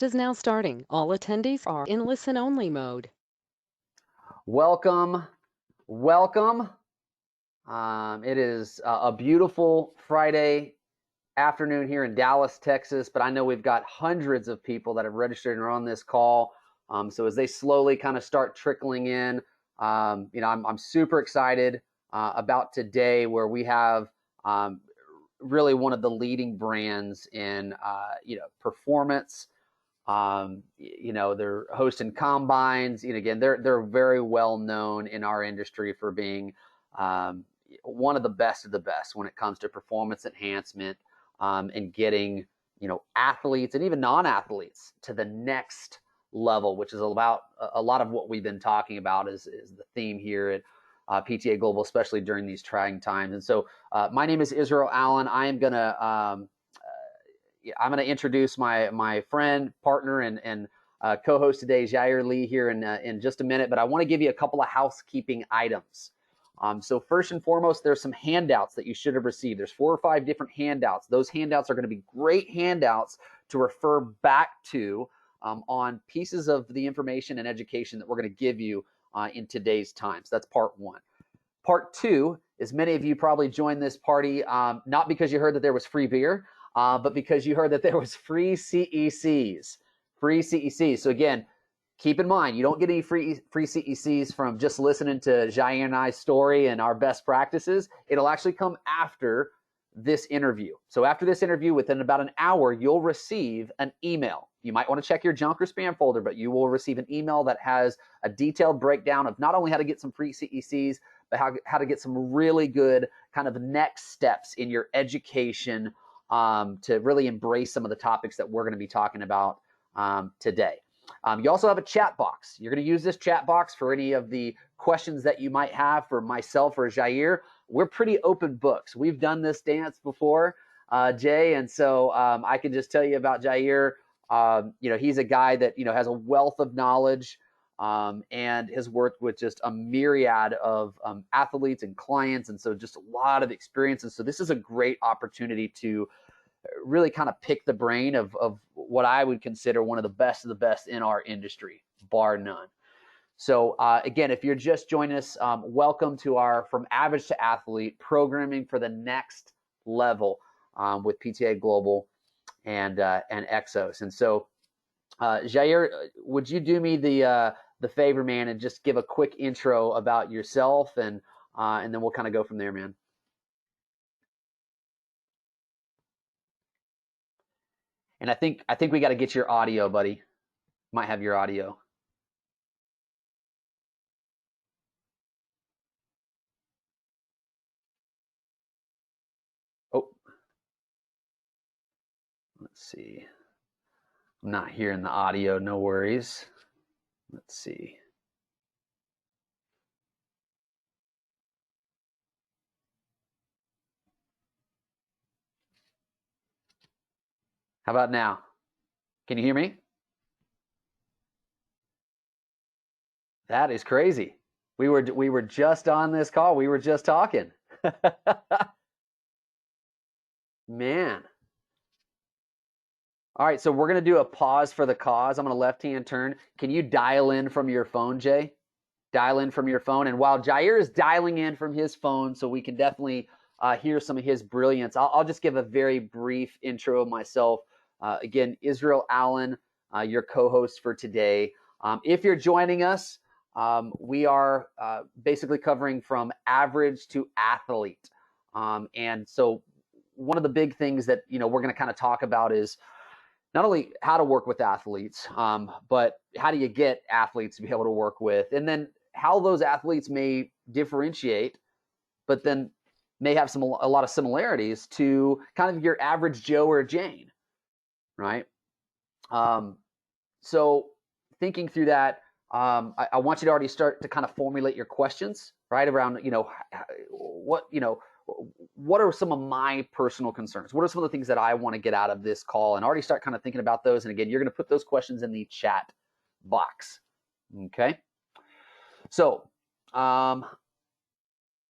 Podcast is now starting. All attendees are in listen-only mode. Welcome, welcome. It is a beautiful Friday afternoon here in Dallas, Texas, but I know we've got hundreds of people that have registered and are on this call. So as they slowly kind of start trickling in, I'm super excited about today, where we have really one of the leading brands in performance. They're hosting combines. Again, they're very well known in our industry for being one of the best when it comes to performance enhancement and getting athletes and even non-athletes to the next level, which is about a lot of what we've been talking about is the theme here at PTA Global, especially during these trying times. And so my name is Israel Allen. I'm going to introduce my friend, partner, and co-host today, Jair Lee, here in just a minute. But I want to give you a couple of housekeeping items. So first and foremost, there's some handouts that you should have received. There's 4 or 5 different handouts. Those handouts are going to be great handouts to refer back to on pieces of the information and education that we're going to give you in today's times. That's part 1. Part 2 is many of you probably joined this party not because you heard that there was free beer, but because you heard that there was free CECs. Free CECs. So again, keep in mind, you don't get any free CECs from just listening to Jair and I's story and our best practices. It'll actually come after this interview. So after this interview, within about an hour, you'll receive an email. You might want to check your junk or spam folder, but you will receive an email that has a detailed breakdown of not only how to get some free CECs, but how to get some really good kind of next steps in your education to really embrace some of the topics that we're going to be talking about today. You also have a chat box. You're going to use this chat box for any of the questions that you might have for myself or Jair. We're pretty open books. We've done this dance before, Jay, and so I can just tell you about Jair. He's a guy that has a wealth of knowledge and has worked with just a myriad of athletes and clients, and so just a lot of experience. And so this is a great opportunity to really kind of pick the brain of what I would consider one of the best in our industry, bar none. So again, if you're just joining us, welcome to our From Average to Athlete programming for the next level with PTA Global and EXOS. And so Jair, would you do me the favor, man, and just give a quick intro about yourself, and then we'll kind of go from there, man. And I think we got to get your audio, buddy. Might have your audio. Oh, let's see. I'm not hearing the audio. No worries. Let's see. How about now? Can you hear me? That is crazy. We were just on this call. We were just talking. Man. All right, so we're going to do a pause for the cause. I'm going to left-hand turn. Can you dial in from your phone, Jay? Dial in from your phone. And while Jair is dialing in from his phone, so we can definitely hear some of his brilliance, I'll just give a very brief intro of myself. Again, Israel Allen, your co-host for today. If you're joining us, we are basically covering from average to athlete. And so one of the big things that we're going to kind of talk about is not only how to work with athletes, but how do you get athletes to be able to work with, and then how those athletes may differentiate, but then may have a lot of similarities to kind of your average Joe or Jane, right? So thinking through that, I want you to already start to kind of formulate your questions, right? Around, what are some of my personal concerns? What are some of the things that I want to get out of this call? And already start kind of thinking about those. And again, you're going to put those questions in the chat box. Okay. So,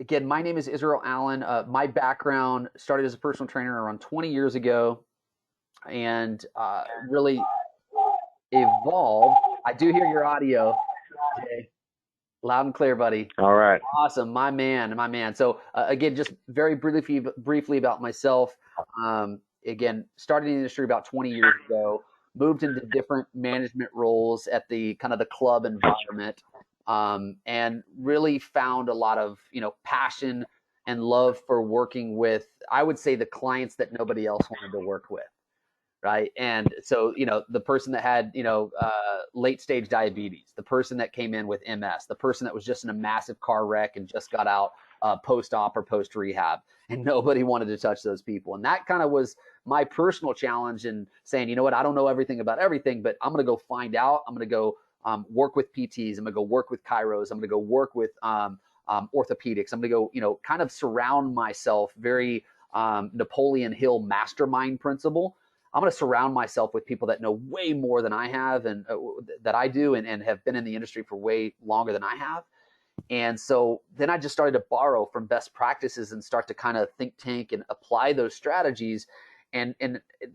again, my name is Israel Allen. My background started as a personal trainer around 20 years ago. And really, evolve. I do hear your audio, Jay. Loud and clear, buddy. All right. Awesome, my man. So again, just very briefly about myself. Again, started in the industry about 20 years ago. Moved into different management roles at the kind of the club environment, and really found a lot of passion and love for working with, I would say, the clients that nobody else wanted to work with. Right. And so, the person that had, late stage diabetes, the person that came in with MS, the person that was just in a massive car wreck and just got out post-op or post-rehab, and nobody wanted to touch those people. And that kind of was my personal challenge in saying, you know what, I don't know everything about everything, but I'm going to go find out. I'm going to go work with PTs. I'm going to go work with chiros. I'm going to go work with orthopedics. I'm going to go, kind of surround myself, very Napoleon Hill mastermind principle. I'm going to surround myself with people that know way more than I have and that I do and have been in the industry for way longer than I have. And so then I just started to borrow from best practices and start to kind of think tank and apply those strategies. And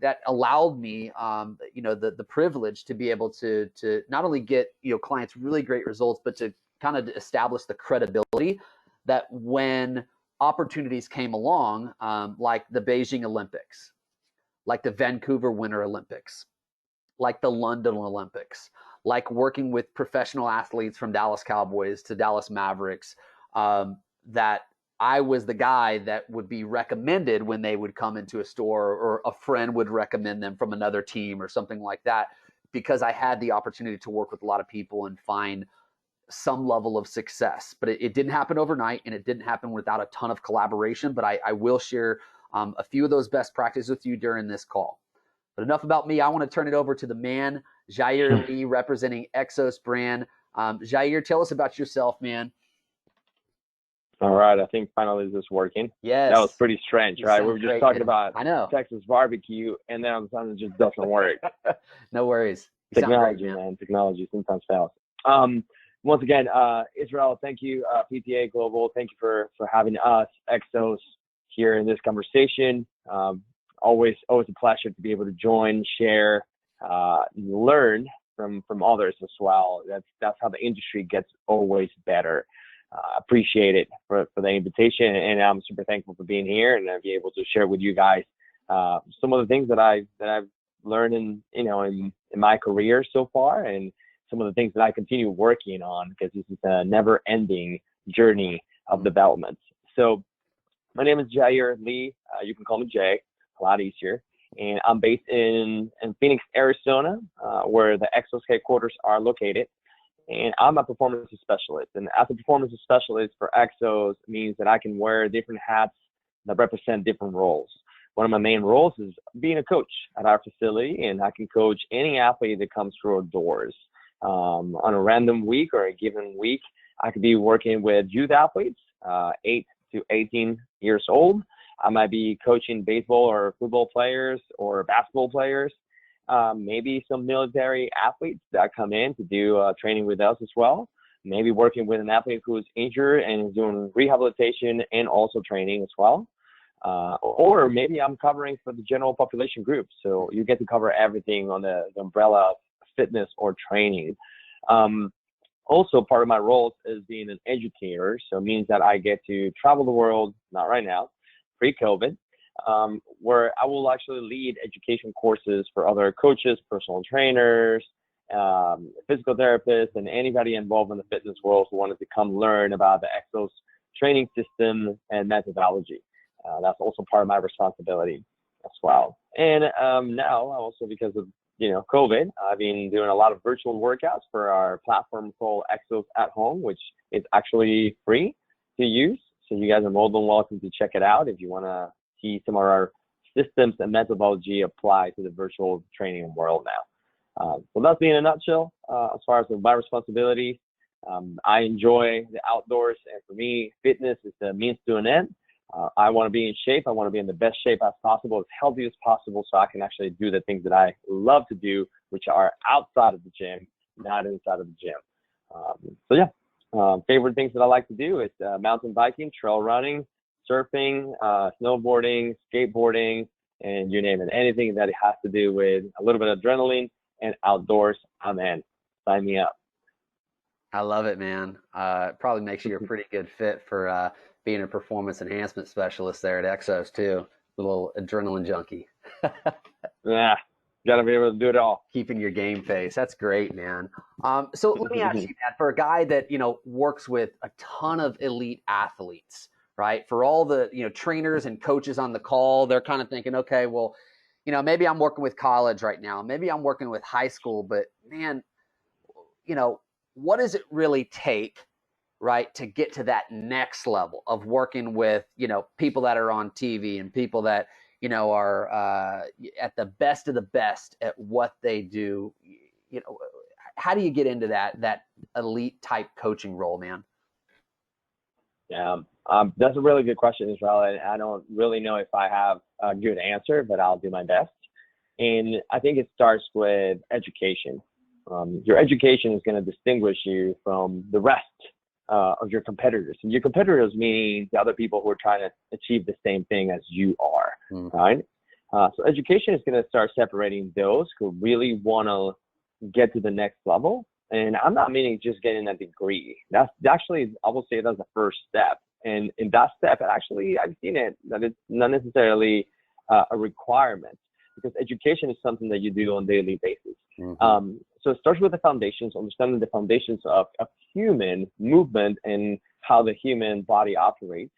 that allowed me, the privilege to be able to not only get, clients really great results, but to kind of establish the credibility that when opportunities came along, like the Beijing Olympics, like the Vancouver Winter Olympics, like the London Olympics, like working with professional athletes from Dallas Cowboys to Dallas Mavericks, that I was the guy that would be recommended when they would come into a store, or a friend would recommend them from another team or something like that, because I had the opportunity to work with a lot of people and find some level of success. But it didn't happen overnight, and it didn't happen without a ton of collaboration. But I will share a few of those best practices with you during this call. But enough about me. I want to turn it over to the man, Jair Lee, representing EXOS brand. Jair, tell us about yourself, man. All right. I think finally this is working. Yes. That was pretty strange, right? We were just talking about Texas barbecue, and then all of a sudden it just doesn't work. No worries. Technology, man. Technology sometimes fails. Once again, Israel, thank you. PTA Global, thank you for having us, EXOS, here in this conversation. Always a pleasure to be able to join, share, learn from others as well. That's how the industry gets always better. Appreciate it for the invitation, and I'm super thankful for being here and I'll be able to share with you guys some of the things that I've learned in my career so far, and some of the things that I continue working on, because this is a never-ending journey of development. So my name is Jair Lee. You can call me Jay, a lot easier. And I'm based in Phoenix, Arizona, where the EXOS headquarters are located. And I'm a performance specialist. And as a performance specialist for EXOS means that I can wear different hats that represent different roles. One of my main roles is being a coach at our facility, and I can coach any athlete that comes through our doors. On a random week or a given week, I could be working with youth athletes, 8 to 18 years old. I might be coaching baseball or football players or basketball players, maybe some military athletes that come in to do training with us as well. Maybe working with an athlete who is injured and is doing rehabilitation and also training as well. Or maybe I'm covering for the general population group. So you get to cover everything on the umbrella of fitness or training. Also, part of my role is being an educator. So it means that I get to travel the world, not right now, pre-COVID, where I will actually lead education courses for other coaches, personal trainers, physical therapists, and anybody involved in the fitness world who wanted to come learn about the EXOS training system and methodology. That's also part of my responsibility as well. And now, also because of COVID, I've been doing a lot of virtual workouts for our platform called EXOS at Home, which is actually free to use. So you guys are more than welcome to check it out if you want to see some of our systems and methodology apply to the virtual training world now. So that's me in a nutshell as far as my responsibilities. I enjoy the outdoors, and for me, fitness is the means to an end. I want to be in shape. I want to be in the best shape as possible, as healthy as possible, so I can actually do the things that I love to do, which are outside of the gym, not inside of the gym. Favorite things that I like to do is mountain biking, trail running, surfing, snowboarding, skateboarding, and you name it. Anything that has to do with a little bit of adrenaline and outdoors, I'm in. Sign me up. I love it, man. It probably makes you a pretty good fit for being a performance enhancement specialist there at EXOS too. A little adrenaline junkie. Yeah, got to be able to do it all. Keeping your game face. That's great, man. So let me ask you, man, for a guy that, works with a ton of elite athletes, right? For all the, trainers and coaches on the call, they're kind of thinking, okay, well, maybe I'm working with college right now. Maybe I'm working with high school, but man, what does it really take, right, to get to that next level of working with, people that are on TV and people that, are at the best of the best at what they do? How do you get into that elite type coaching role, man? Yeah, that's a really good question, Israel. And I don't really know if I have a good answer, but I'll do my best. And I think it starts with education. Your education is going to distinguish you from the rest of your competitors. And your competitors meaning the other people who are trying to achieve the same thing as you are, right? So education is going to start separating those who really want to get to the next level. And I'm not meaning just getting a degree. That's actually, I will say that's the first step. And in that step, actually, I've seen it, that it's not necessarily a requirement, because education is something that you do on a daily basis. So it starts with the foundations, understanding the foundations of human movement and how the human body operates.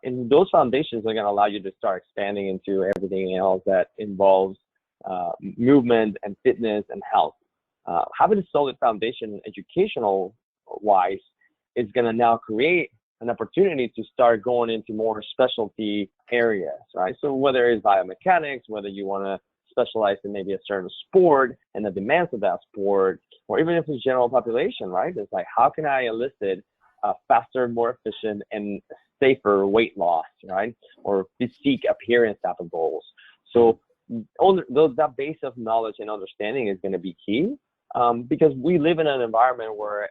And those foundations are going to allow you to start expanding into everything else that involves movement and fitness and health. Having a solid foundation educational wise is going to now create an opportunity to start going into more specialty areas, right? So whether it's biomechanics, whether you want to specialize in maybe a certain sport and the demands of that sport, or even if it's general population, right? It's like, how can I elicit a faster, more efficient, and safer weight loss, right? Or physique appearance type of goals. So that base of knowledge and understanding is going to be key. Because we live in an environment where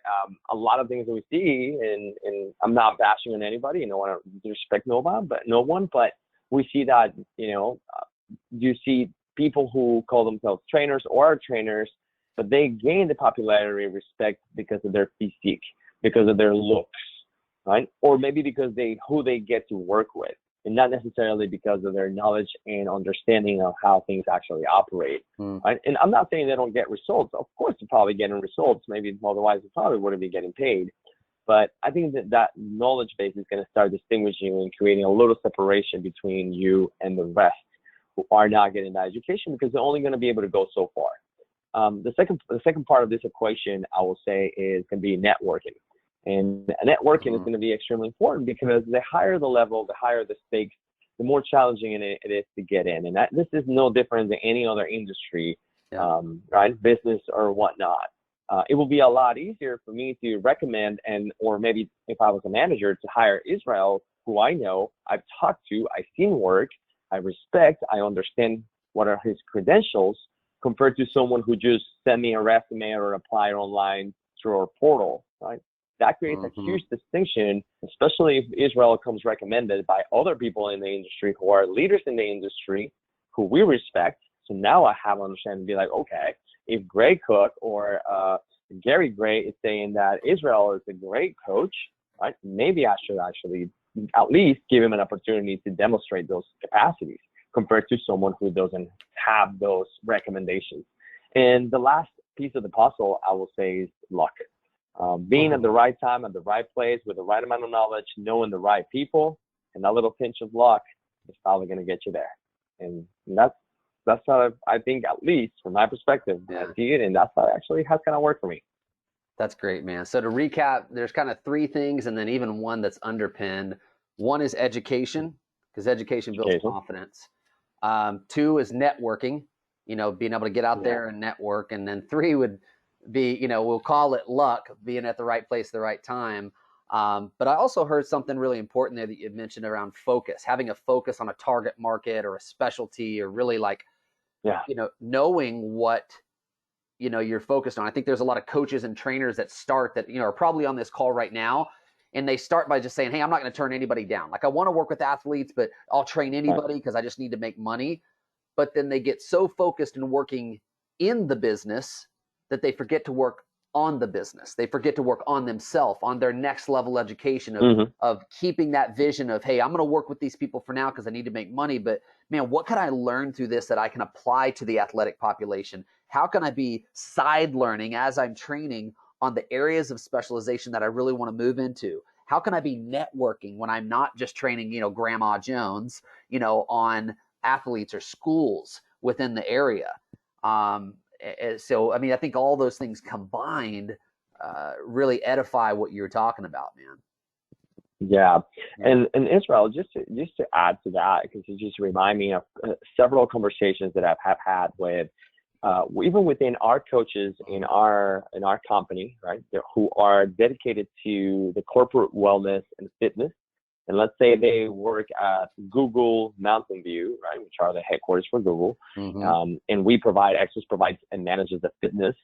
a lot of things that we see, and I'm not bashing on anybody, I want to disrespect no one, but we see that, you see people who call themselves trainers or are trainers, but they gain the popularity and respect because of their physique, because of their looks, right? Or maybe because who they get to work with, and not necessarily because of their knowledge and understanding of how things actually operate. Right? And I'm not saying they don't get results. Of course, they're probably getting results. Maybe otherwise they probably wouldn't be getting paid. But I think that knowledge base is going to start distinguishing and creating a little separation between you and the rest who are not getting that education, because they're only going to be able to go so far. The second part of this equation, I will say, is going to be networking. And networking is going to be extremely important, because the higher the level, the higher the stakes, the more challenging it is to get in. And this is no different than any other industry, right? Business or whatnot. It will be a lot easier for me to recommend, or maybe if I was a manager, to hire Israel, who I know, I've talked to, I've seen work, I respect, I understand what are his credentials, compared to someone who just sent me a resume or apply online through our portal, right? That creates a huge distinction, especially if Israel comes recommended by other people in the industry who are leaders in the industry, who we respect. So now I have an understanding to be like, okay, if Gray Cook or Gary Gray is saying that Israel is a great coach, right? Maybe I should actually at least give him an opportunity to demonstrate those capacities, compared to someone who doesn't have those recommendations. And the last piece of the puzzle, I will say, is luck. Being at the right time, at the right place, with the right amount of knowledge, knowing the right people, and that little pinch of luck is probably going to get you there. And that's how I think, at least from my perspective, I see it, and that's how it actually has kind of worked for me. That's great, man. So to recap, there's kind of three things, and then even one that's underpinned. One is education, because education builds confidence. Two is networking, being able to get out there and network. And then three would be, we'll call it luck, being at the right place at the right time. But I also heard something really important there that you mentioned around focus, having a focus on a target market or a specialty, or really knowing what, you're focused on. I think there's a lot of coaches and trainers that start that, are probably on this call right now. And they start by just saying, hey, I'm not going to turn anybody down. Like, I want to work with athletes, but I'll train anybody because I just need to make money. But then they get so focused in working in the business that they forget to work on the business. They forget to work on themselves, on their next level education of keeping that vision of, hey, I'm going to work with these people for now because I need to make money. But man, what can I learn through this that I can apply to the athletic population? How can I be side learning as I'm training on the areas of specialization that I really want to move into? How can I be networking when I'm not just training, Grandma Jones, on athletes or schools within the area? So, I mean, I think all those things combined really edify what you're talking about, man. Yeah. And Israel, just to add to that, because you just remind me of several conversations that I've had with even within our coaches in our company, right, who are dedicated to the corporate wellness and fitness. And let's say they work at Google Mountain View, right, which are the headquarters for Google. And EXOS provides and manages the fitness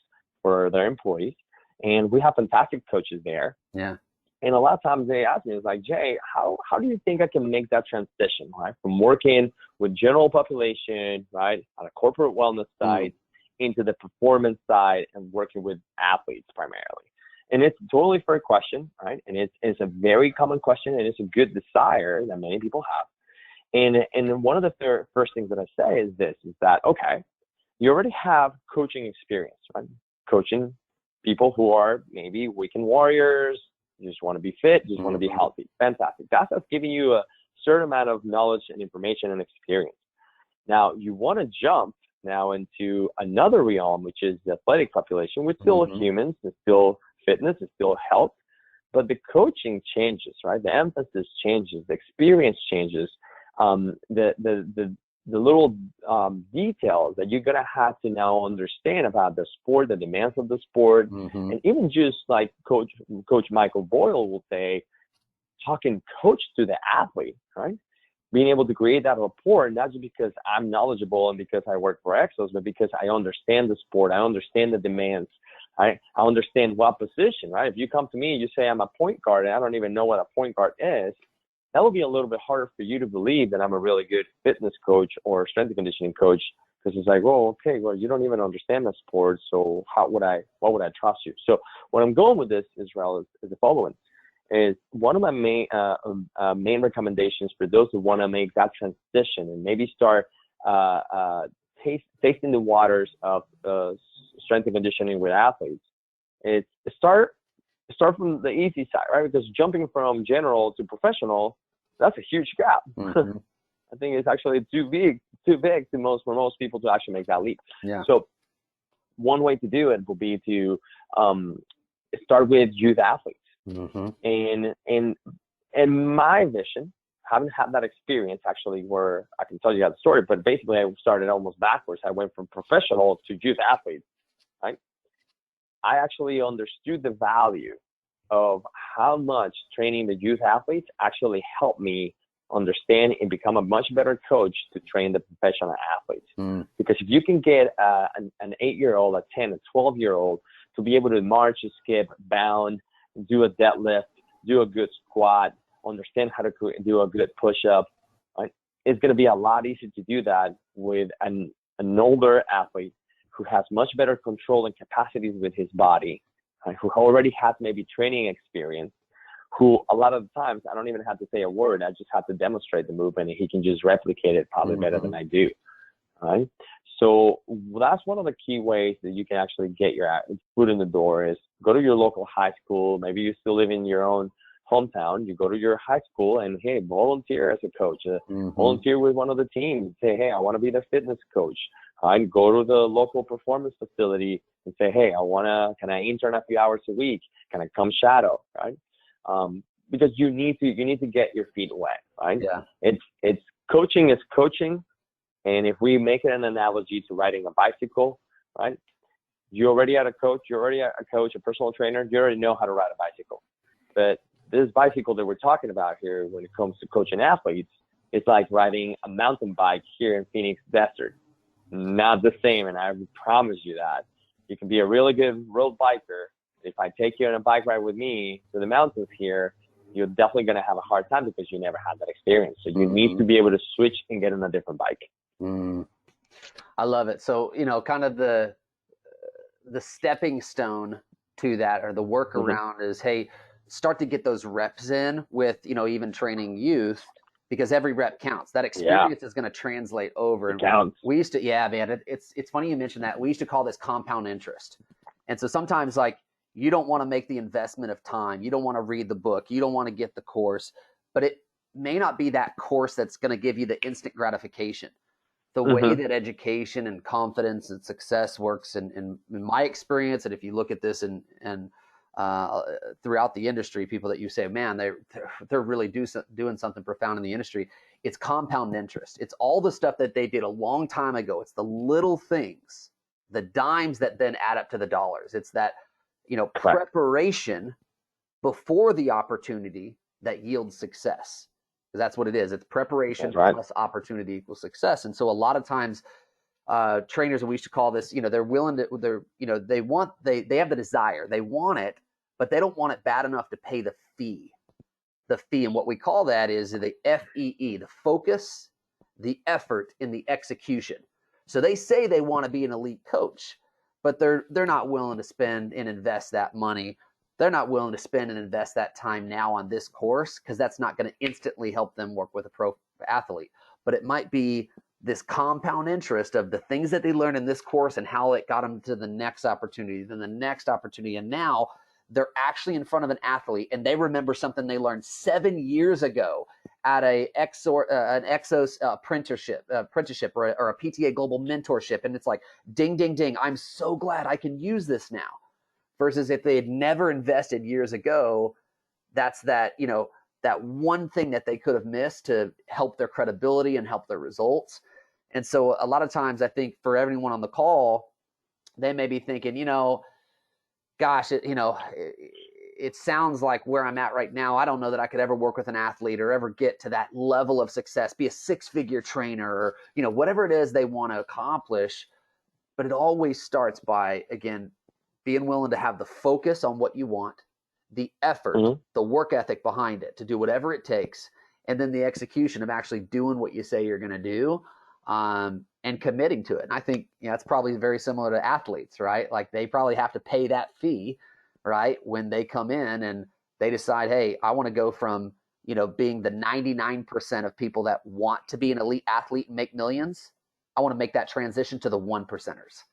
for their employees. And we have fantastic coaches there. Yeah. And a lot of times they ask me, it's like, Jay, how do you think I can make that transition, right, from working with general population, right, on a corporate wellness side into the performance side and working with athletes primarily? And it's a totally fair question, right? And it's a very common question, and it's a good desire that many people have. And one of the first things that I say is this, is that, okay, you already have coaching experience, right? Coaching people who are maybe weekend warriors, you just want to be fit, you just want to be healthy. Fantastic. That's giving you a certain amount of knowledge and information and experience. Now, you want to jump now into another realm, which is the athletic population. We're still humans, it's still fitness, it's still health, but the coaching changes, right? The emphasis changes, the experience changes, the little details that you're gonna have to now understand about the sport, the demands of the sport, and even just like Coach Michael Boyle will say, talking coach to the athlete, right? Being able to create that rapport, not just because I'm knowledgeable and because I work for EXOS, but because I understand the sport, I understand the demands, I understand what position, right? If you come to me and you say I'm a point guard and I don't even know what a point guard is, that will be a little bit harder for you to believe that I'm a really good fitness coach or strength and conditioning coach, because it's like, well, okay, well, you don't even understand the sport, so what would I trust you? So what I'm going with this, Israel, is the following. Is one of my main recommendations for those who want to make that transition and maybe start tasting the waters of strength and conditioning with athletes, is start from the easy side, right? Because jumping from general to professional, that's a huge gap. I think it's actually too big for most people to actually make that leap. Yeah. So one way to do it will be to start with youth athletes. And my vision, haven't had that experience actually where I can tell you the story, but basically I started almost backwards. I went from professional to youth athletes, right? I actually understood the value of how much training the youth athletes actually helped me understand and become a much better coach to train the professional athletes. Because if you can get an 8-year-old, a 10, a 12-year-old to be able to march, skip, bound, do a deadlift, do a good squat, understand how to do a good push-up, right? It's going to be a lot easier to do that with an older athlete who has much better control and capacities with his body, right? Who already has maybe training experience, who a lot of times I don't even have to say a word. I just have to demonstrate the movement and he can just replicate it probably better than I do, right? So that's one of the key ways that you can actually get your foot in the door is go to your local high school. Maybe you still live in your own hometown. You go to your high school and, hey, volunteer as a coach. Volunteer with one of the teams. Say, hey, I want to be the fitness coach. And go to the local performance facility and say, hey, can I intern a few hours a week? Can I come shadow, right? Because you need to get your feet wet, right? Yeah. It's coaching is coaching. And if we make it an analogy to riding a bicycle, right? You already are a coach, a personal trainer, you already know how to ride a bicycle. But this bicycle that we're talking about here when it comes to coaching athletes, it's like riding a mountain bike here in Phoenix Desert. Not the same, and I promise you that. You can be a really good road biker. If I take you on a bike ride with me to the mountains here, you're definitely going to have a hard time because you never had that experience. So you need to be able to switch and get on a different bike. I love it. So, kind of the the stepping stone to that, or the workaround is, hey, start to get those reps in with, even training youth, because every rep counts. That experience is going to translate over. It counts. We used to, yeah, man, it's funny you mentioned that. We used to call this compound interest. And so sometimes, like, you don't want to make the investment of time. You don't want to read the book. You don't want to get the course, but it may not be that course that's going to give you the instant gratification. The way that education and confidence and success works, in my experience, and if you look at this and throughout the industry, people that you say, man, they're really doing something profound in the industry. It's compound interest. It's all the stuff that they did a long time ago. It's the little things, the dimes that then add up to the dollars. It's that, preparation before the opportunity that yields success. Because that's what it is. It's preparation plus opportunity equals success. And so a lot of times, trainers, and we used to call this, they're willing to, they have the desire, they want it, but they don't want it bad enough to pay the fee. And what we call that is the FEE, the focus, the effort, and the execution. So they say they want to be an elite coach, but they're not willing to spend and invest that money. They're not willing to spend and invest that time now on this course, because that's not going to instantly help them work with a pro athlete. But it might be this compound interest of the things that they learned in this course and how it got them to the next opportunity, then the next opportunity. And now they're actually in front of an athlete, and they remember something they learned 7 years ago at an EXOS apprenticeship or a PTA Global mentorship. And it's like, ding, ding, ding, I'm so glad I can use this now. Versus if they had never invested years ago, that's that, that one thing that they could have missed to help their credibility and help their results. And so a lot of times, I think for everyone on the call, they may be thinking, gosh, it sounds like where I'm at right now, I don't know that I could ever work with an athlete or ever get to that level of success, be a 6-figure trainer, or, whatever it is they want to accomplish. But it always starts by, again, being willing to have the focus on what you want, the effort, the work ethic behind it to do whatever it takes, and then the execution of actually doing what you say you're going to do, and committing to it. And I think it's probably very similar to athletes, right? Like, they probably have to pay that fee, right, when they come in and they decide, hey, I want to go from being the 99% of people that want to be an elite athlete and make millions. I want to make that transition to the 1%ers,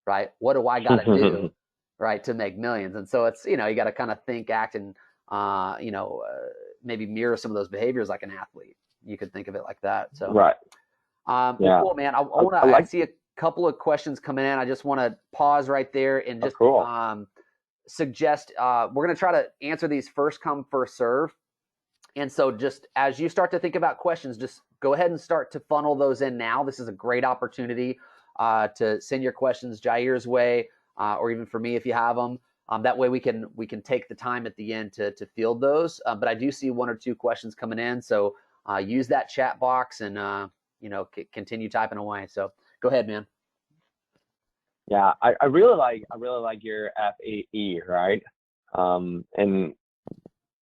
right? What do I got to do, right, to make millions? And so it's, you got to kind of think, act, and, maybe mirror some of those behaviors like an athlete. You could think of it like that. So, right. Well, cool, man. I see a couple of questions coming in. I just want to pause right there and just suggest, we're going to try to answer these first come, first serve. And so just as you start to think about questions, just go ahead and start to funnel those in now. This is a great opportunity to send your questions Jair's way, or even for me if you have them. That way we can take the time at the end to field those. But I do see 1 or 2 questions coming in, so use that chat box and continue typing away. So go ahead, man. Yeah, I really like your FAE, right? And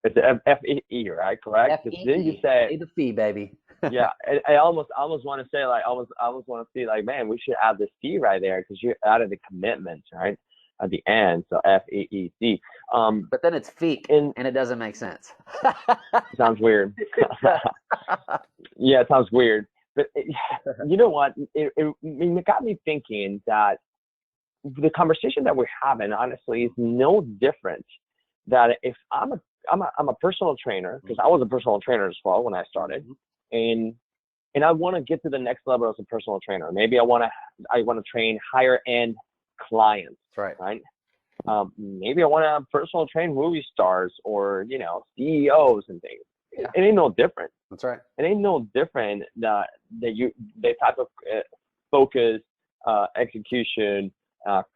it's FAE, right? Correct? FAE. Didn't you say pay the fee, baby? Yeah, I almost want to say, like, I almost want to see, like, man, we should add this fee right there, because you added the commitment, right, at the end. So FAEC. But then it's feek, and it doesn't make sense. Sounds weird. Yeah, it sounds weird. But you know what? It got me thinking that the conversation that we're having, honestly, is no different. That if I'm a personal trainer, because I was a personal trainer as well when I started, and I want to get to the next level as a personal trainer. Maybe I want to train higher end clients. That's right. Right. Maybe I want to personal train movie stars or CEOs and things. Yeah. It ain't no different. That's right. It ain't no different that type of focus, execution,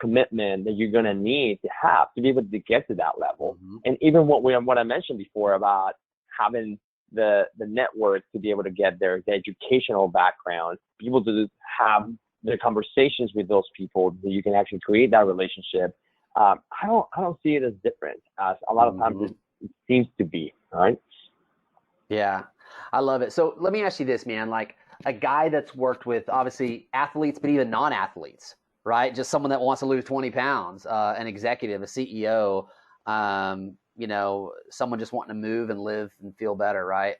commitment that you're gonna need to have to be able to get to that level. And even what I mentioned before about having the network to be able to get the educational background, be able to have the conversations with those people, that you can actually create that relationship. I don't see it as different as a lot of times it seems to be. Right? Yeah, I love it. So let me ask you this, man. Like, a guy that's worked with obviously athletes, but even non-athletes, right? Just someone that wants to lose 20 pounds, an executive, a CEO, someone just wanting to move and live and feel better, right?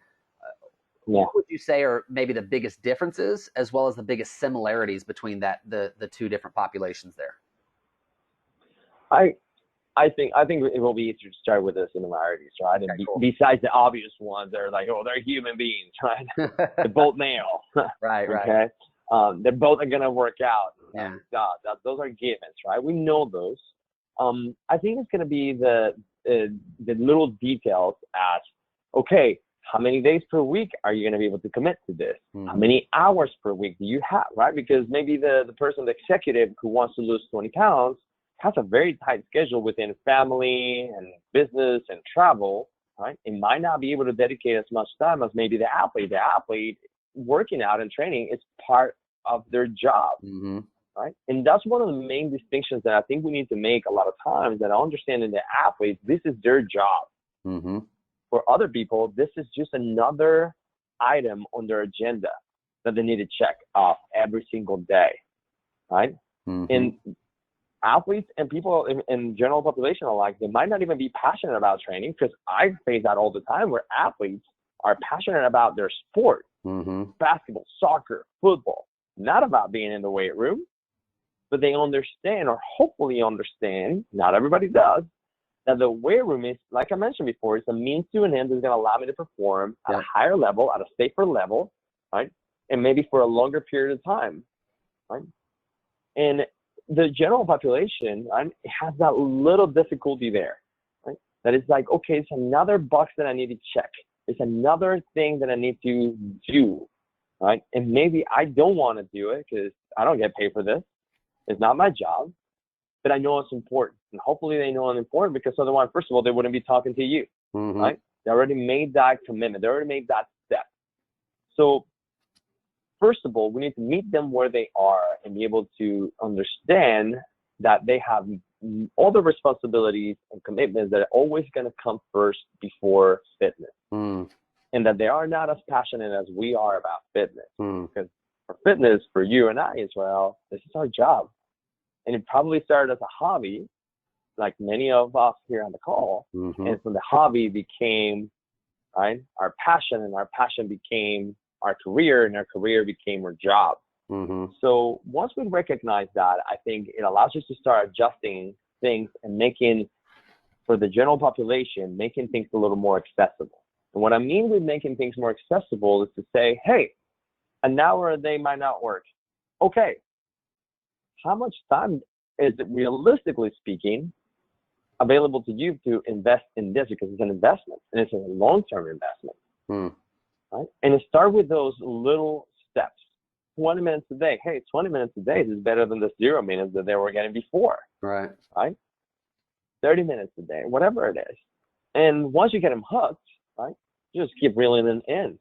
Yeah. What would you say are maybe the biggest differences as well as the biggest similarities between the two different populations there? I think it will be easier to start with the similarities, right? Okay, And cool. besides the obvious ones, they're like, oh, they're human beings, right? They're both male. Right. Okay. They're both are gonna work out. Yeah. Those are givens, right? We know those. I think it's gonna be the little details as, okay, how many days per week are you gonna be able to commit to this? Mm-hmm. How many hours per week do you have, right? Because maybe the person, the executive who wants to lose 20 pounds has a very tight schedule within family and business and travel, right? It might not be able to dedicate as much time as maybe the athlete. The athlete working out and training is part of their job, Mm-hmm. right? And that's one of the main distinctions that I think we need to make a lot of times, that understanding the athletes, this is their job. Mm-hmm. For other people, this is just another item on their agenda that they need to check off every single day, right? Mm-hmm. And athletes and people in general population alike, they might not even be passionate about training, because I face that all the time where athletes are passionate about their sport, Mm-hmm. basketball, soccer, football, not about being in the weight room, but they understand, or hopefully understand, not everybody does, that the weight room is, like I mentioned before, it's a means to an end that's going to allow me to perform at a higher level, at a safer level, right? And maybe for a longer period of time, right? And the general population, right, has that little difficulty there, right? That it's like, okay, it's another box that I need to check. It's another thing that I need to do, right? And maybe I don't want to do it because I don't get paid for this. It's not my job, but I know it's important. And hopefully they know it's important, because otherwise, first of all, they wouldn't be talking to you, Mm-hmm. right? They already made that commitment. They already made that step. So first of all, we need to meet them where they are and be able to understand that they have all the responsibilities and commitments that are always going to come first before fitness. Mm. And that they are not as passionate as we are about fitness. Mm. Because for fitness, for you and I as well, this is our job. And it probably started as a hobby, like many of us here on the call. Mm-hmm. And from the hobby became, right, our passion, and our passion became our career, and our career became our job. Mm-hmm. So once we recognize that, I think it allows us to start adjusting things and making, for the general population, making things a little more accessible. And what I mean with making things more accessible is to say, hey, an hour a day might not work. Okay, how much time is it, realistically speaking, available to you to invest in this? Because it's an investment, and it's a long-term investment. Mm. Right? And start with those little steps. 20 minutes a day. Hey, 20 minutes a day is better than the 0 minutes that they were getting before. Right. Right? 30 minutes a day, whatever it is. And once you get them hooked, right, you just keep reeling them in.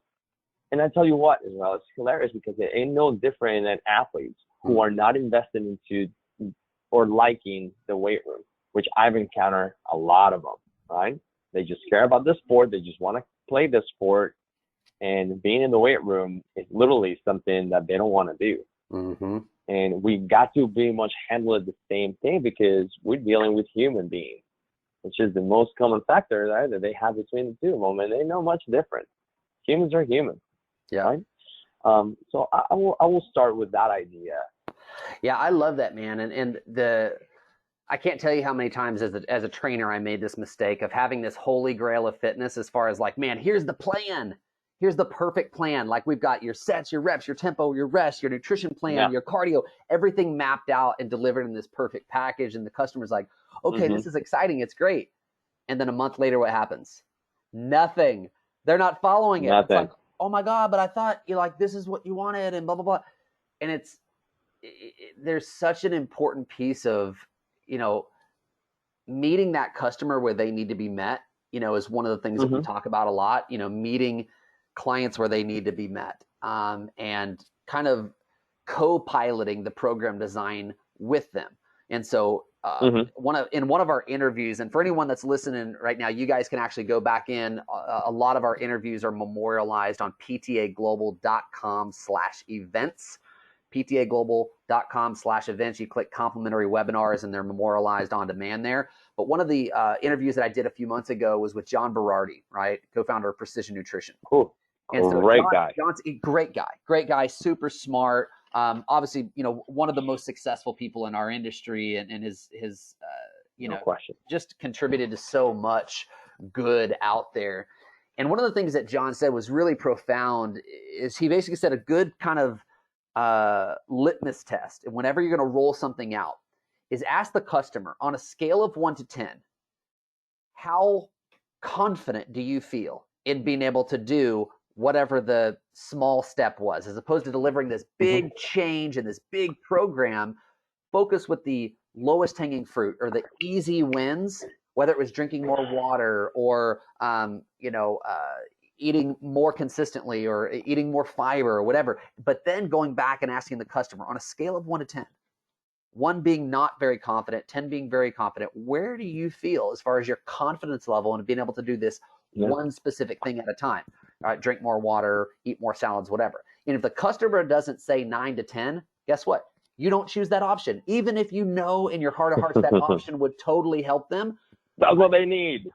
And I tell you what, as well, it's hilarious, because it ain't no different than athletes who are not invested into or liking the weight room, which I've encountered a lot of them, right? They just care about the sport. They just want to play the sport. And being in the weight room is literally something that they don't want to do. Mm-hmm. And we got to pretty much handle it the same thing, because we're dealing with human beings, which is the most common factor, right, that they have between the two of them. And they know much different. Humans are humans. Yeah. Right? So I will start with that idea. Yeah, I love that, man. And I can't tell you how many times as a trainer I made this mistake of having this holy grail of fitness, as far as like, man, here's the plan. Here's the perfect plan. Like, we've got your sets, your reps, your tempo, your rest, your nutrition plan, your cardio, everything mapped out and delivered in this perfect package. And the customer's like, okay, this is exciting. It's great. And then a month later, what happens? Nothing. They're not following it. Nothing. It's like, oh my God, but I thought this is what you wanted, and blah, blah, blah. And there's such an important piece of, meeting that customer where they need to be met, is one of the things that we talk about a lot, meeting clients where they need to be met, and kind of co-piloting the program design with them. And so in one of our interviews, and for anyone that's listening right now, you guys can actually go back in. A lot of our interviews are memorialized on ptaglobal.com/events. ptaglobal.com/events. You click complimentary webinars and they're memorialized on demand there. But one of the interviews that I did a few months ago was with John Berardi, right? Co-founder of Precision Nutrition. Cool. And so Great guy. John's a great guy, super smart. Obviously, one of the most successful people in our industry, and his No question. just contributed to so much good out there. And one of the things that John said was really profound is he basically said a good kind of litmus test, and whenever you're going to roll something out, is ask the customer on a scale of 1 to 10, how confident do you feel in being able to do whatever the small step was, as opposed to delivering this big change and this big program. Focus with the lowest hanging fruit or the easy wins, whether it was drinking more water or eating more consistently or eating more fiber or whatever. But then going back and asking the customer on a scale of 1 to 10, 1 being not very confident, 10 being very confident, where do you feel as far as your confidence level and being able to do this one specific thing at a time? All right, drink more water, eat more salads, whatever. And if the customer doesn't say 9 to 10, guess what? You don't choose that option. Even if you know in your heart of hearts that option would totally help them. That's what they need.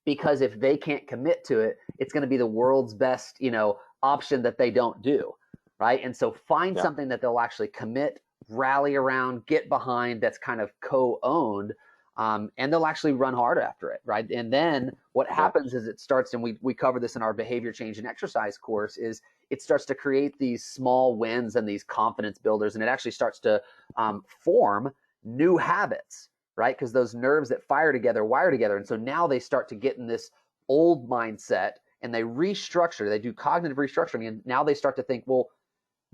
Because if they can't commit to it, it's going to be the world's best, option that they don't do, right? And so find something that they'll actually commit, rally around, get behind, that's kind of co-owned, and they'll actually run hard after it, right? And then what happens is it starts, and we cover this in our behavior change and exercise course, is it starts to create these small wins and these confidence builders, and it actually starts to form new habits, right? Because those nerves that fire together wire together. And so now they start to get in this old mindset and they restructure, they do cognitive restructuring. And now they start to think, well,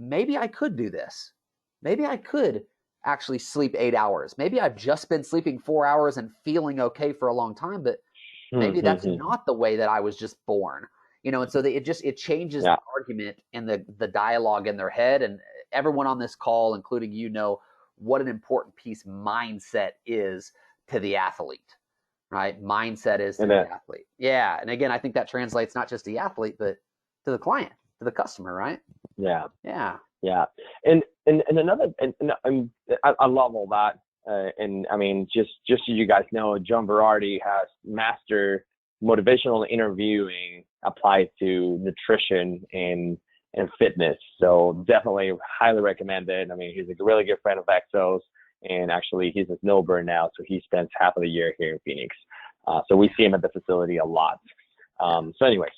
maybe I could do this. Maybe I could actually sleep 8 hours. Maybe I've just been sleeping 4 hours and feeling okay for a long time, but maybe that's not the way that I was just born, and so it changes the argument and the dialogue in their head. And everyone on this call, including what an important piece mindset is to the athlete, right? Mindset is to the athlete. Yeah. And again, I think that translates not just to the athlete, but to the client, to the customer, right? Yeah. Yeah. Yeah. And another, I love all that. And I mean, just so you guys know, John Berardi has mastered motivational interviewing applied to nutrition and fitness. So definitely highly recommend it. I mean, he's a really good friend of EXOS, and actually he's a snowbird now. So he spends half of the year here in Phoenix. So we see him at the facility a lot. So anyways,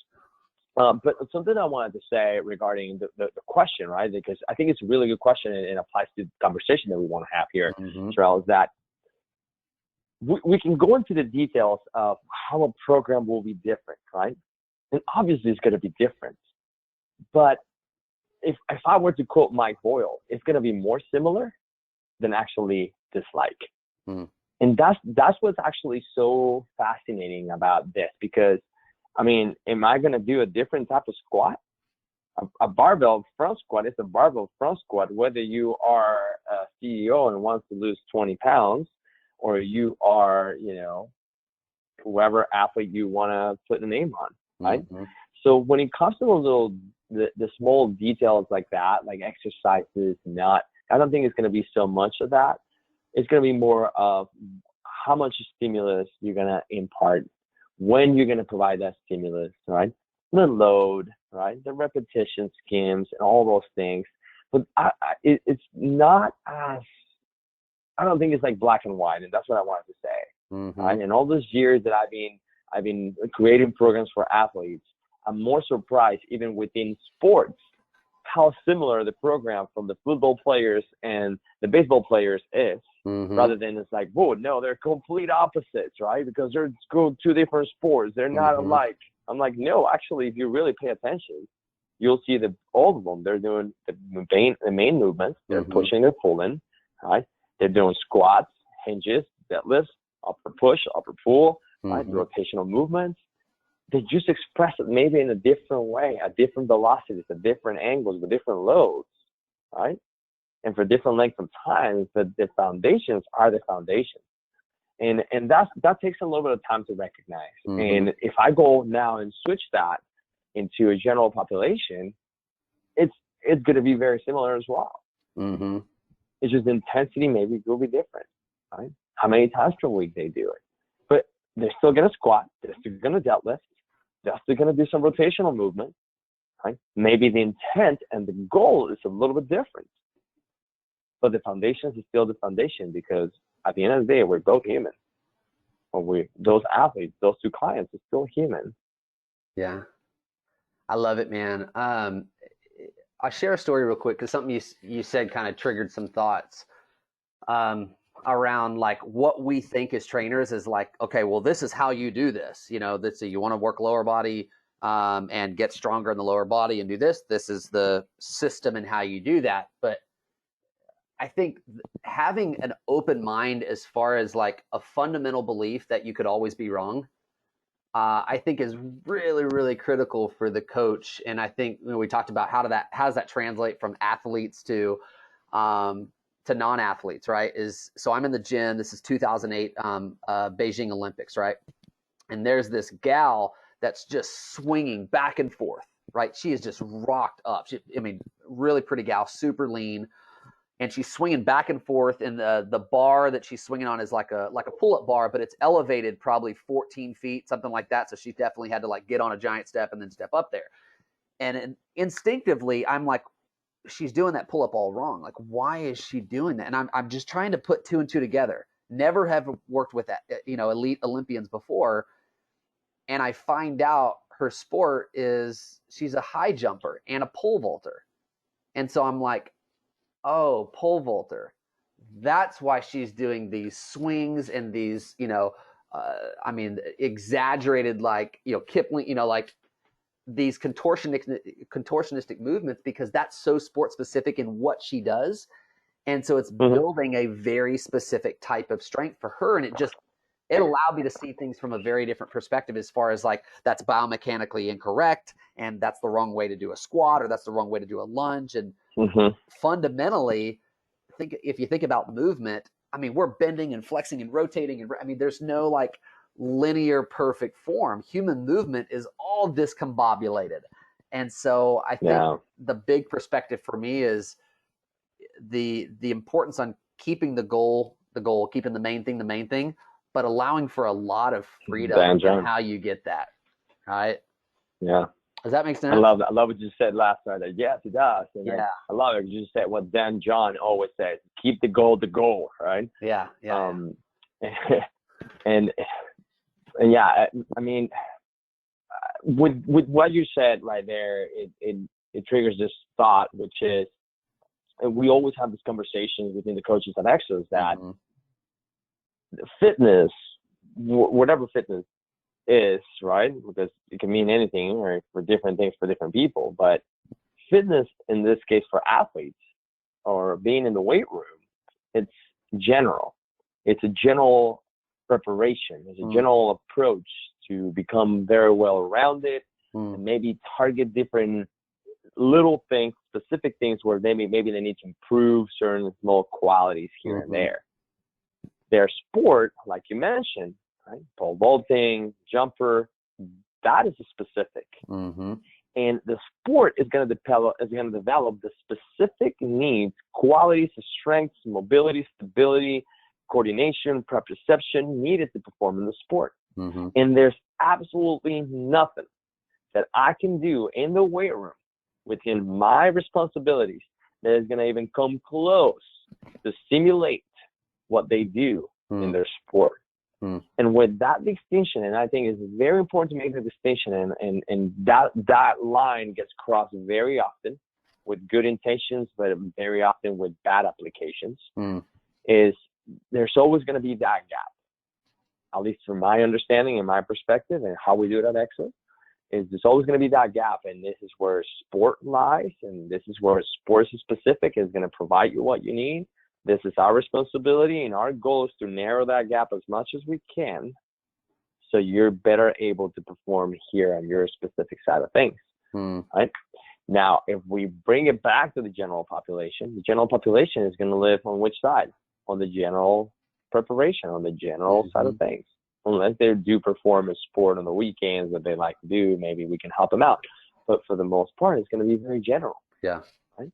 but something I wanted to say regarding the question, right? Because I think it's a really good question and it applies to the conversation that we want to have here, Terrell, is that we can go into the details of how a program will be different, right? And obviously it's going to be different. But if I were to quote Mike Boyle, it's going to be more similar than actually dislike. And that's what's actually so fascinating about this, because I mean, am I going to do a different type of squat? A barbell front squat is a barbell front squat, whether you are a CEO and wants to lose 20 pounds, or you are, whoever athlete you want to put the name on, right? So when it comes to the small details like that, like exercises, I don't think it's going to be so much of that. It's going to be more of how much stimulus you're going to impart, when you're going to provide that stimulus, right? The load, right? The repetition schemes and all those things. But it's not as, I don't think it's like black and white, and that's what I wanted to say. Right? And all those years that I've been creating programs for athletes, I'm more surprised even within sports how similar the program from the football players and the baseball players is, rather than it's like, whoa, no, they're complete opposites, right? Because they're two different sports. They're not alike. I'm like, no, actually, if you really pay attention, you'll see that all of them, they're doing the main movements. They're pushing, they're pulling, right? They're doing squats, hinges, deadlifts, upper push, upper pull, right? The rotational movements. They just express it maybe in a different way, at different velocities, at different angles, with different loads, right? And for different lengths of time, but the foundations are the foundations. And that takes a little bit of time to recognize. And if I go now and switch that into a general population, it's going to be very similar as well. Mm-hmm. It's just the intensity maybe will be different, right? How many times per week they do it. But they're still going to squat. They're still going to deadlift. They're still going to do some rotational movement, right? Maybe the intent and the goal is a little bit different. But the foundation is still the foundation, because at the end of the day, we're both human. Or those athletes, those two clients are still human. Yeah. I love it, man. I'll share a story real quick, because something you said kind of triggered some thoughts around like what we think as trainers is like, okay, well, this is how you do this. You know, you want to work lower body and get stronger in the lower body and do this. This is the system and how you do that. But I think having an open mind as far as like a fundamental belief that you could always be wrong, I think is really, really critical for the coach. And I think we talked about how does that translate from athletes to non-athletes, right? So I'm in the gym. This is 2008 Beijing Olympics, right? And there's this gal that's just swinging back and forth, right? She is just rocked up. Really pretty gal, super lean. And she's swinging back and forth, and the bar that she's swinging on is like a pull-up bar, but it's elevated probably 14 feet, something like that. So she definitely had to like get on a giant step and then step up there. And instinctively, I'm like, she's doing that pull-up all wrong. Like, why is she doing that? And I'm just trying to put two and two together. Never have worked with that, elite Olympians before. And I find out her sport is she's a high jumper and a pole vaulter. And so I'm like, oh, pole vaulter. That's why she's doing these swings and these, exaggerated, like, Kipling, like these contortionistic movements, because that's so sport specific in what she does. And so it's building a very specific type of strength for her. And it allowed me to see things from a very different perspective, as far as like, that's biomechanically incorrect, and that's the wrong way to do a squat, or that's the wrong way to do a lunge. And fundamentally, if you think about movement, we're bending and flexing and rotating, and there's no like linear perfect form. Human movement is all discombobulated. And so I think the big perspective for me is the importance on keeping the goal, keeping the main thing, but allowing for a lot of freedom in how you get that, right? Yeah. Does that make sense? I love that. I love what you said last night. Yes, it does. And yeah. I love it. You just said what Dan John always says: keep the goal the goal, right? Yeah. Yeah. And yeah, with what you said right there, it triggers this thought, which is, and we always have these conversations within the coaches at EXOS, that fitness, whatever fitness is, right? Because it can mean anything, right, for different things for different people. But fitness, in this case for athletes, or being in the weight room, it's general. It's a general preparation. It's a general approach to become very well rounded, and maybe target different little things, specific things where maybe they need to improve certain small qualities here and there. Their sport, like you mentioned, right? Pole vaulting, jumper, that is a specific. And the sport is going to develop the specific needs, qualities, strengths, mobility, stability, coordination, proprioception needed to perform in the sport. And there's absolutely nothing that I can do in the weight room within my responsibilities that is going to even come close to simulate what they do in their sport. And with that distinction, and I think it's very important to make the distinction, and that line gets crossed very often with good intentions, but very often with bad applications, is there's always going to be that gap. At least from my understanding and my perspective and how we do it at EXOS, is there's always going to be that gap. And this is where sport lies, and this is where sports specific is going to provide you what you need. This is our responsibility, and our goal is to narrow that gap as much as we can, so you're better able to perform here on your specific side of things. Right? Now, if we bring it back to the general population is going to live on which side? On the general preparation, on the general side of things. Unless they do perform a sport on the weekends that they like to do, maybe we can help them out. But for the most part, it's going to be very general. Yeah. Right?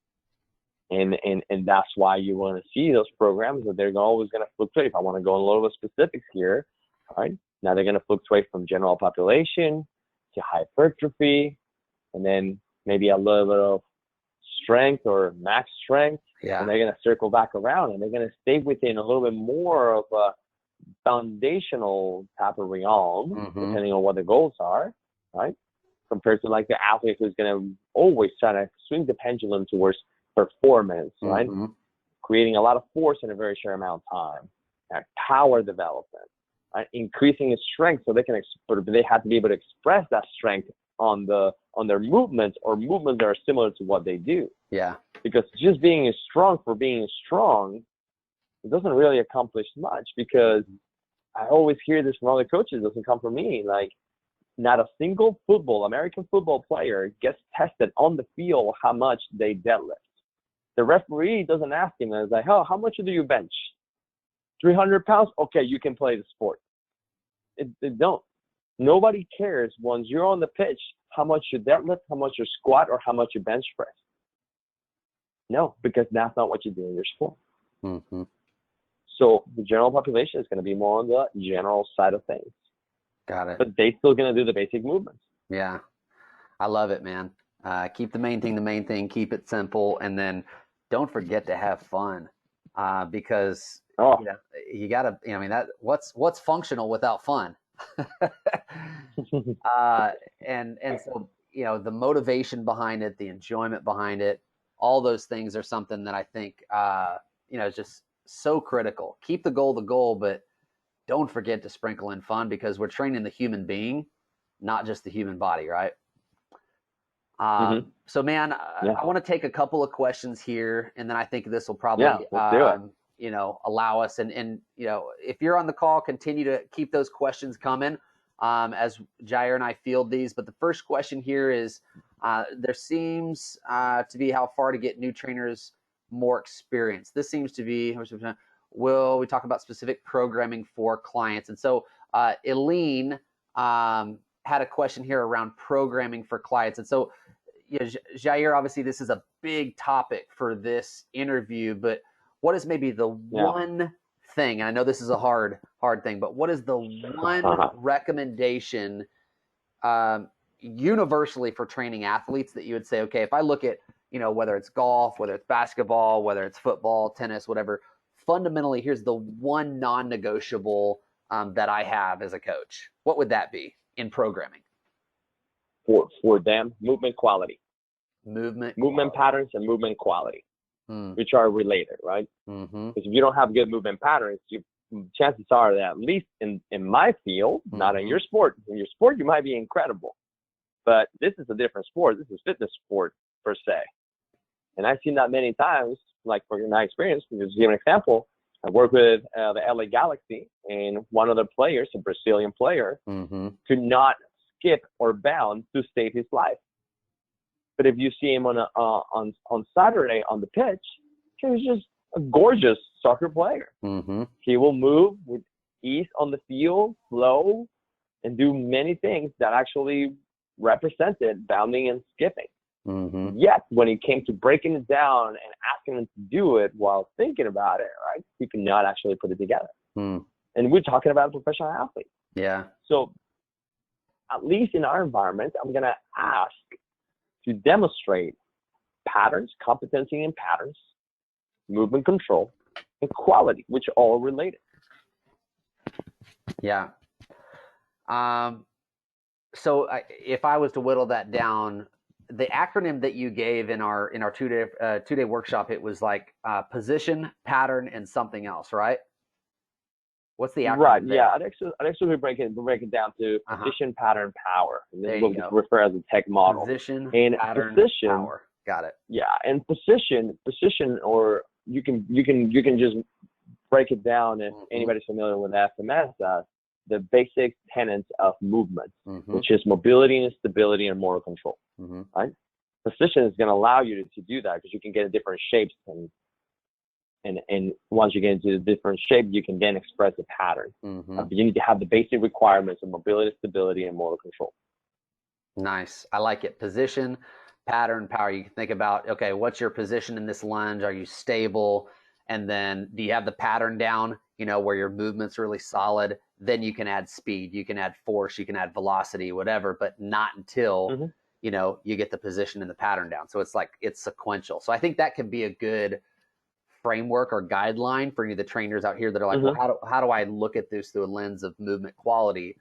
And that's why you want to see those programs that they're always going to fluctuate. If I want to go in a little bit specifics here, all right, now they're going to fluctuate from general population to hypertrophy, and then maybe a little bit of strength or max strength. Yeah. And they're going to circle back around, and they're going to stay within a little bit more of a foundational type of realm, depending on what the goals are, right? Compared to like the athlete who's going to always try to swing the pendulum towards performance, right? Creating a lot of force in a very short amount of time. Like power development, right? Increasing its strength so they can they have to be able to express that strength on their movements, or movements that are similar to what they do. Yeah. Because just being strong for being strong, it doesn't really accomplish much, because I always hear this from other coaches. It doesn't come from me. Like, not a single American football player gets tested on the field how much they deadlift. The referee doesn't ask him. It's like, oh, how much do you bench? 300 pounds? Okay, you can play the sport. It don't. Nobody cares once you're on the pitch how much you deadlift, how much you squat, or how much you bench press. No, because that's not what you do in your sport. So the general population is going to be more on the general side of things. Got it. But they still going to do the basic movements. Yeah. I love it, man. Keep the main thing, keep it simple, and then don't forget to have fun, because you gotta, what's functional without fun? And so, the motivation behind it, the enjoyment behind it, all those things are something that I think, is just so critical. Keep the goal, but don't forget to sprinkle in fun, because we're training the human being, not just the human body, right? So, man, I want to take a couple of questions here, and then I think this will probably, allow us. And if you're on the call, continue to keep those questions coming as Jair and I field these. But the first question here is, there seems to be how far to get new trainers more experience. This seems to be, will we talk about specific programming for clients? And so Eileen had a question here around programming for clients. And so, Jair, obviously this is a big topic for this interview, but what is maybe the one thing, and I know this is a hard thing, but what is the one recommendation universally for training athletes that you would say, okay, if I look at, whether it's golf, whether it's basketball, whether it's football, tennis, whatever, fundamentally, here's the one non-negotiable that I have as a coach. What would that be in programming? For them, movement quality. Movement patterns and movement quality, which are related, right? Because if you don't have good movement patterns, chances are that, at least in my field, not in your sport. In your sport, you might be incredible, but this is a different sport. This is fitness sport per se, and I've seen that many times. Like, for my experience, to give an example, I work with the LA Galaxy, and one of the players, a Brazilian player, could not skip or bound to save his life. But if you see him on Saturday on the pitch, he was just a gorgeous soccer player. He will move with ease on the field, flow, and do many things that actually represented bounding and skipping. Yet, when it came to breaking it down and asking him to do it while thinking about it, right, he could not actually put it together. And we're talking about a professional athlete. Yeah. So, at least in our environment, I'm going to ask to demonstrate patterns, competency in patterns, movement control, and quality, which are all related. Yeah. So if I was to whittle that down, the acronym that you gave in our two-day workshop, it was like position, pattern, and something else, right? What's the acronym? Right. There? Yeah. I'd actually break it down to position, pattern, power. And this will refer as a tech model. Position, and pattern, position, power. Got it. Yeah, and position, or you can just break it down if anybody's familiar with FMS as the basic tenets of movement, which is mobility and stability and motor control. Right? Position is going to allow you to do that, because you can get different shapes, and once you get into the different shape, you can then express the pattern. But you need to have the basic requirements of mobility, stability, and motor control. Nice. I like it. Position, pattern, power. You can think about, okay, what's your position in this lunge? Are you stable? And then do you have the pattern down, where your movement's really solid? Then you can add speed, you can add force, you can add velocity, whatever, but not until, you get the position and the pattern down. So it's sequential. So I think that could be a good framework or guideline for any of the trainers out here that are like, well, how do I look at this through a lens of movement quality?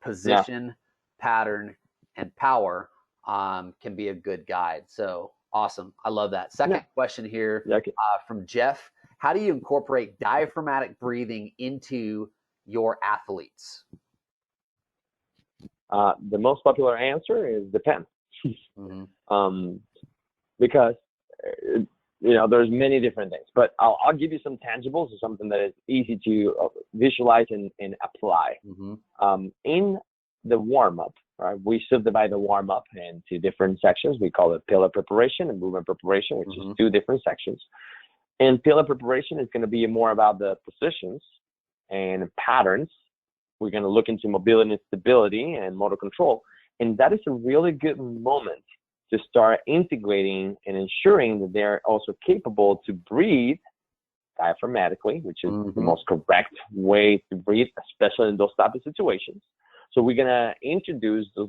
Position, pattern, and power can be a good guide. So awesome. I love that. Second question here from Jeff. How do you incorporate diaphragmatic breathing into your athletes? The most popular answer is depends. Because there's many different things, but I'll give you some tangibles or something that is easy to visualize and apply. In the warm-up, right, we subdivide the warm-up into different sections. We call it pillar preparation and movement preparation, which is two different sections. And pillar preparation is going to be more about the positions and patterns. We're going to look into mobility and stability and motor control. And that is a really good moment to start integrating and ensuring that they're also capable to breathe diaphragmatically, which is the most correct way to breathe, especially in those type of situations. So we're going to introduce the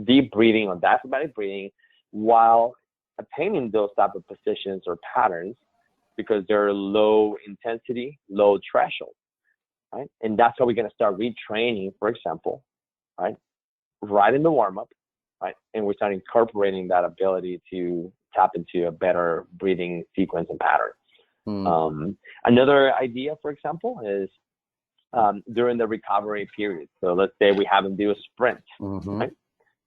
deep breathing or diaphragmatic breathing while attaining those type of positions or patterns, because they're low intensity, low threshold, right? And that's how we're going to start retraining, for example, right in the warm-up, right? And we start incorporating that ability to tap into a better breathing sequence and pattern. Another idea, for example, is during the recovery period. So let's say we have them do a sprint, right?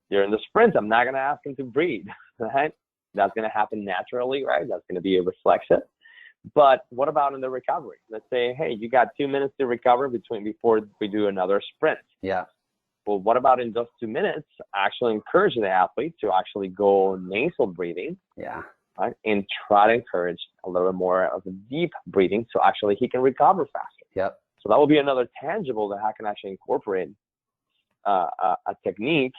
During the sprint, I'm not going to ask them to breathe, right? That's going to happen naturally, right? That's going to be a reflexive. But what about in the recovery? Let's say, hey, you got 2 minutes to recover before we do another sprint. Yeah. Well, what about in those 2 minutes, actually encourage the athlete to actually go nasal breathing, right? And try to encourage a little bit more of a deep breathing so actually he can recover faster. Yep. So that will be another tangible that I can actually incorporate a technique,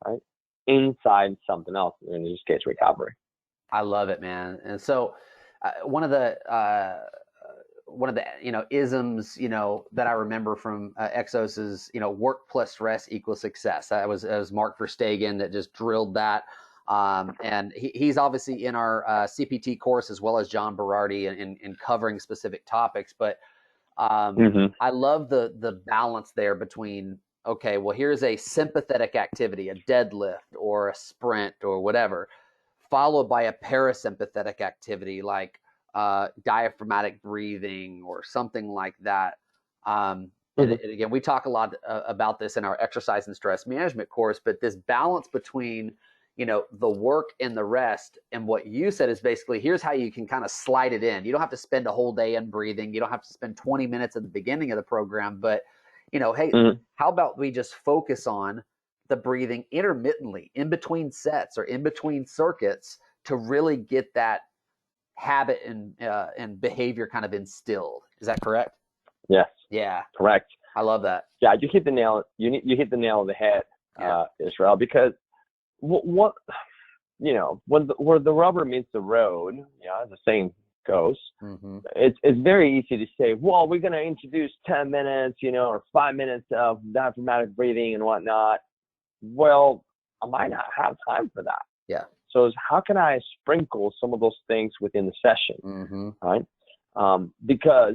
right, inside something else, in this case, recovery. I love it, man. And so one of the isms that I remember from EXOS is work plus rest equals success. That was Mark Verstegen that just drilled that, and he's obviously in our CPT course as well as John Berardi in covering specific topics. But I love the balance there between, okay, well, here's a sympathetic activity, a deadlift or a sprint or whatever, followed by a parasympathetic activity like diaphragmatic breathing or something like that. And again, we talk a lot about this in our exercise and stress management course, but this balance between, the work and the rest, and what you said is basically, here's how you can kind of slide it in. You don't have to spend a whole day in breathing. You don't have to spend 20 minutes at the beginning of the program, but hey, how about we just focus on the breathing intermittently in between sets or in between circuits to really get that habit and behavior kind of instilled. Is that correct? Yes. Yeah. Correct. I love that. Yeah, you hit the nail. You hit the nail on the head, Israel. Because where the rubber meets the road, as the saying goes, it's very easy to say, well, we're going to introduce 10 minutes, or 5 minutes of diaphragmatic breathing and whatnot. Well, I might not have time for that. Yeah. So how can I sprinkle some of those things within the session, right? Because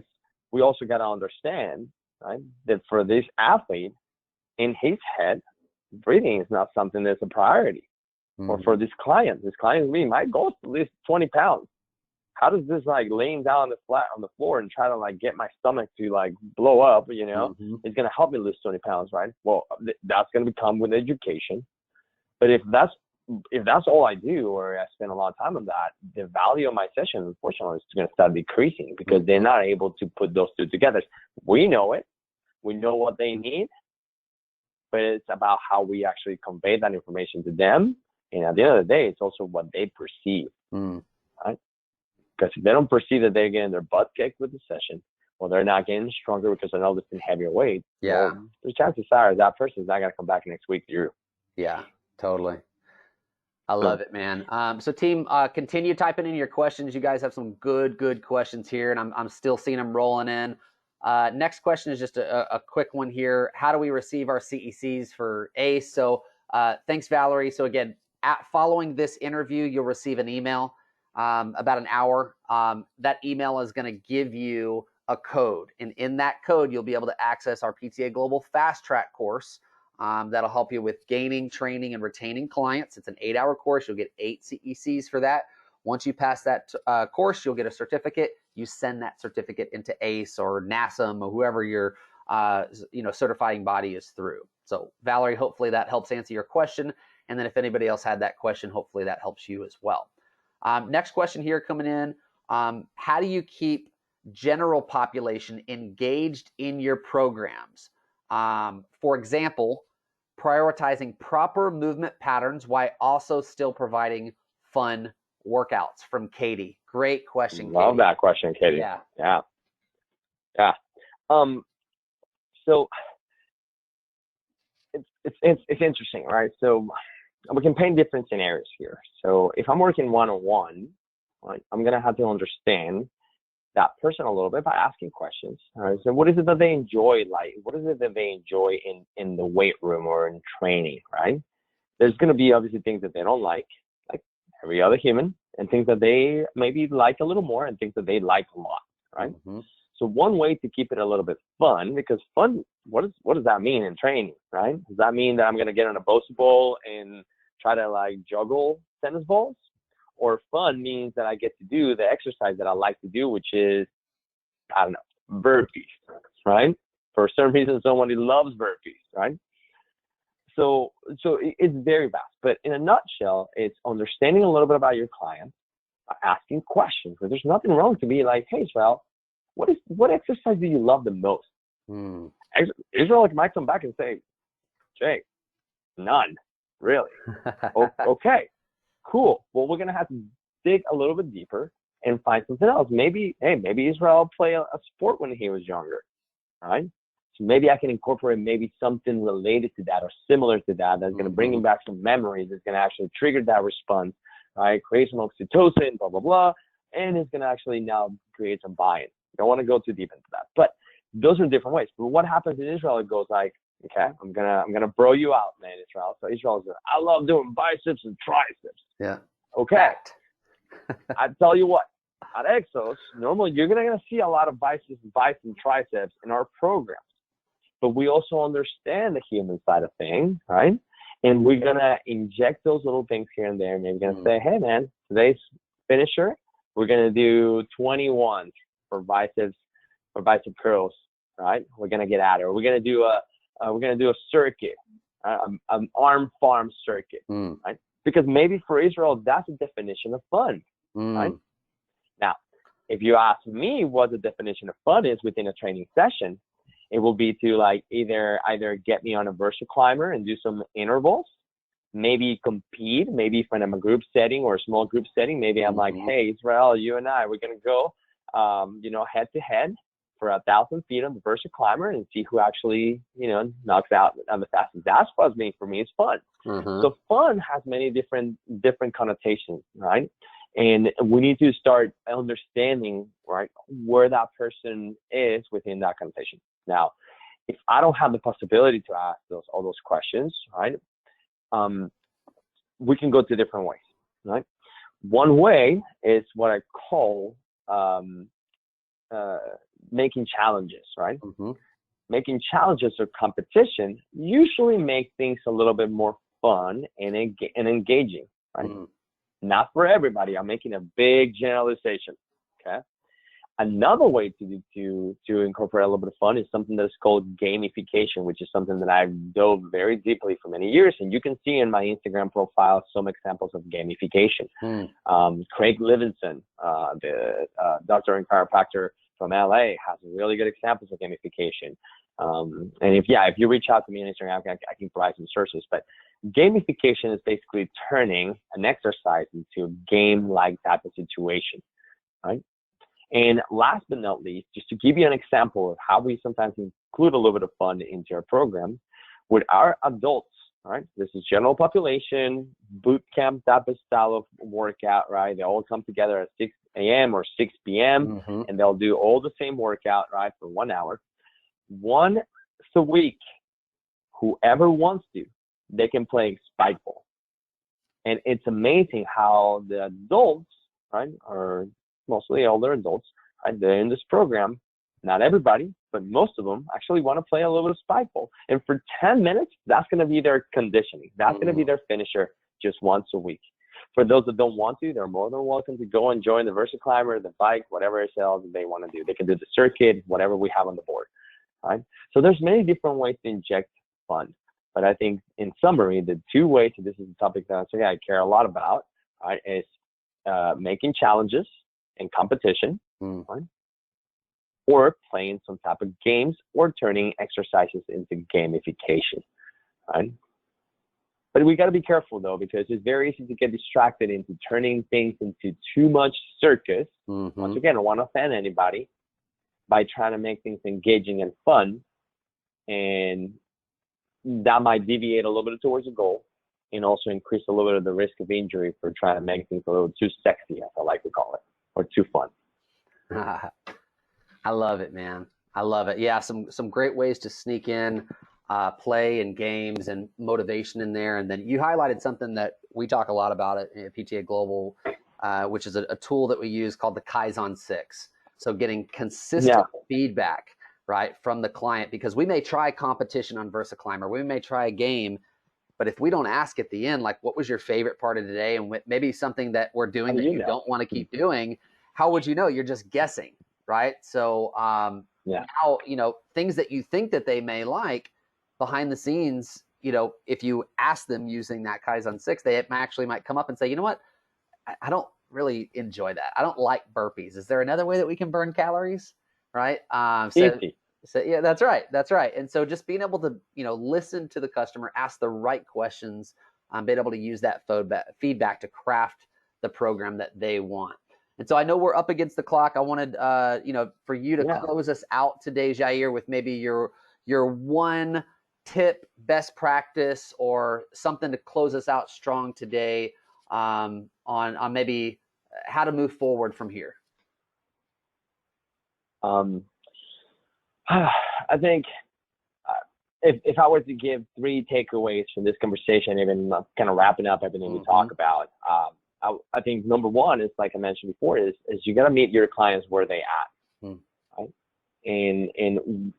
we also got to understand, right, that for this athlete, in his head, breathing is not something that's a priority. Or for this client really, my goal is to lose 20 pounds. How does this laying down on the floor and try to get my stomach to blow up, it's going to help me lose 20 pounds, right? Well, that's going to come with education. But if that's all I do, or I spend a lot of time on that, the value of my session, unfortunately, is going to start decreasing because they're not able to put those two together. We know it. We know what they need, but it's about how we actually convey that information to them. And at the end of the day, it's also what they perceive, right? Because if they don't perceive that they're getting their butt kicked with the session, or they're not getting stronger because they're not lifting heavier weight, well, the chances are that person is not going to come back next week to you. Yeah, totally. I Boom. love it, man. So team, continue typing in your questions. You guys have some good questions here, and I'm still seeing them rolling in. Next question is just a quick one here. How do we receive our CECs for ACE? So thanks, Valerie. So again, following this interview, you'll receive an email about an hour. That email is going to give you a code, and in that code, you'll be able to access our PTA Global Fastrack course. That'll help you with gaining, training, and retaining clients. It's an 8-hour course. You'll get 8 CECs for that. Once you pass that course, you'll get a certificate. You send that certificate into ACE or NASM or whoever your certifying body is through. So Valerie, hopefully that helps answer your question. And then if anybody else had that question, hopefully that helps you as well. Next question here coming in. How do you keep general population engaged in your programs? For example, prioritizing proper movement patterns while also still providing fun workouts, from Katie. Great question, Love Katie. that question, Katie. Yeah. So it's interesting, right? So we can paint different scenarios here. So if I'm working one-on-one, right, I'm gonna have to understand that person a little bit by asking questions. All right. So what is it that they enjoy? Like, what is it that they enjoy in the weight room or in training, right? There's going to be obviously things that they don't like every other human, and things that they maybe like a little more and things that they like a lot, right? Mm-hmm. So one way to keep it a little bit fun, because fun, what does that mean in training, right? Does that mean that I'm going to get on a Bosu ball and try to like juggle tennis balls? Or fun means that I get to do the exercise that I like to do, which is, I don't know, burpees, right? For certain reason, somebody loves burpees, right? So it's very vast. But in a nutshell, it's understanding a little bit about your client, asking questions. But there's nothing wrong to be like, hey, Israel, what exercise do you love the most? Israel might come back and say, Jay, none, really. Okay. Cool. Well, we're gonna have to dig a little bit deeper and find something else. Maybe Israel played a sport when he was younger, right? So maybe I can incorporate maybe something related to that or similar to that that's gonna bring him back some memories. That's gonna actually trigger that response, right? Create some oxytocin, blah blah blah, and it's gonna actually now create some buy-in. Don't want to go too deep into that, but those are different ways. But what happens in Israel? It goes like, okay, I'm gonna bro you out, man, Israel. So Israel's like, I love doing biceps and triceps. Yeah. Okay. I tell you what, at EXOS, normally you're gonna see a lot of biceps and triceps in our programs, but we also understand the human side of things, right? And we're gonna inject those little things here and there. Maybe gonna say, hey man, today's finisher, we're gonna do 21 for bicep curls, right? We're gonna get at it. Or we're gonna do a circuit, an arm farm circuit, right? Because maybe for Israel, that's a definition of fun, right? Now, if you ask me what the definition of fun is within a training session, it will be to like either get me on a vertical climber and do some intervals, maybe compete, maybe if I'm a group setting or a small group setting, maybe I'm like, hey, Israel, you and I, we're gonna go, head to head for 1,000 feet on the vertical climber and see who actually, knocks out on the fastest. That's what for me is fun. So fun has many different connotations, right? And we need to start understanding, right, where that person is within that connotation. Now, if I don't have the possibility to ask all those questions, right, we can go to different ways, right? One way is what I call making challenges, right? Making challenges or competition usually make things a little bit more fun and engaging, right? Not for everybody. I'm making a big generalization, okay? Another way to incorporate a little bit of fun is something that's called gamification, which is something that I've dove very deeply for many years. And you can see in my Instagram profile some examples of gamification. Craig Livingston, the doctor and chiropractor from LA, has really good examples of gamification. And if you reach out to me on Instagram, I can provide some sources. But gamification is basically turning an exercise into a game-like type of situation, right? And last but not least, just to give you an example of how we sometimes include a little bit of fun into our program, with our adults, All right, this is general population, boot camp type of style of workout, right? They all come together at 6 a.m. or 6 p.m. And they'll do all the same workout, right, for 1 hour. Once a week, whoever wants to, they can play spike ball. And it's amazing how the adults, right, or mostly older adults, right, they're in this program. Not everybody, but most of them actually want to play a little bit of spike ball. And for 10 minutes, that's going to be their conditioning. That's going to be their finisher just once a week. For those that don't want to, they're more than welcome to go and join the VersaClimber, the bike, whatever else they want to do. They can do the circuit, whatever we have on the board, right? So there's many different ways to inject fun. But I think in summary, the two ways, and this is a topic that I care a lot about, right, is making challenges and competition, right? Or playing some type of games or turning exercises into gamification, right? But we got to be careful though, because it's very easy to get distracted into turning things into too much circus. Once again, I don't want to offend anybody by trying to make things engaging and fun. And that might deviate a little bit towards the goal and also increase a little bit of the risk of injury for trying to make things a little too sexy, as I like to call it, or too fun. I love it, man. I love it. Yeah, some great ways to sneak in play and games and motivation in there. And then you highlighted something that we talk a lot about at PTA Global, which is a tool that we use called the Kaizen 6. So getting consistent feedback, right, from the client, because we may try competition on VersaClimber, we may try a game, but if we don't ask at the end, like, what was your favorite part of the day, and maybe something that we're doing that you don't want to keep doing, how would you know? You're just guessing. Right. So now, things that you think that they may like behind the scenes, if you ask them using that Kaizen 6, they actually might come up and say, you know what, I don't really enjoy that. I don't like burpees. Is there another way that we can burn calories? Right. So yeah, that's right. That's right. And so just being able to, listen to the customer, ask the right questions, being able to use that feedback to craft the program that they want. And so I know we're up against the clock. I wanted, for you to close us out today, Jair, with maybe your one tip, best practice, or something to close us out strong today on maybe how to move forward from here. I think if I were to give 3 takeaways from this conversation, even kind of wrapping up everything we talk about, I think number one is, like I mentioned before, is you got to meet your clients where they at, right? And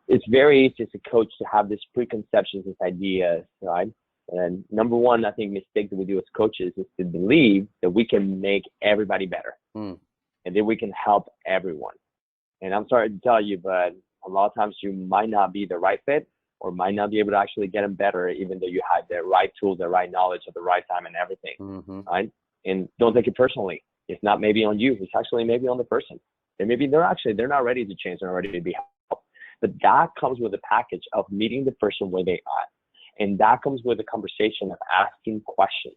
it's very easy as a coach to have these preconceptions, these ideas, right? And number one, I think, mistake that we do as coaches is to believe that we can make everybody better and that we can help everyone. And I'm sorry to tell you, but a lot of times you might not be the right fit, or might not be able to actually get them better, even though you have the right tools, the right knowledge at the right time and everything, right? And don't take it personally. It's not maybe on you. It's actually maybe on the person. And maybe they're not ready to change. They're not ready to be helped. But that comes with a package of meeting the person where they are. And that comes with a conversation of asking questions.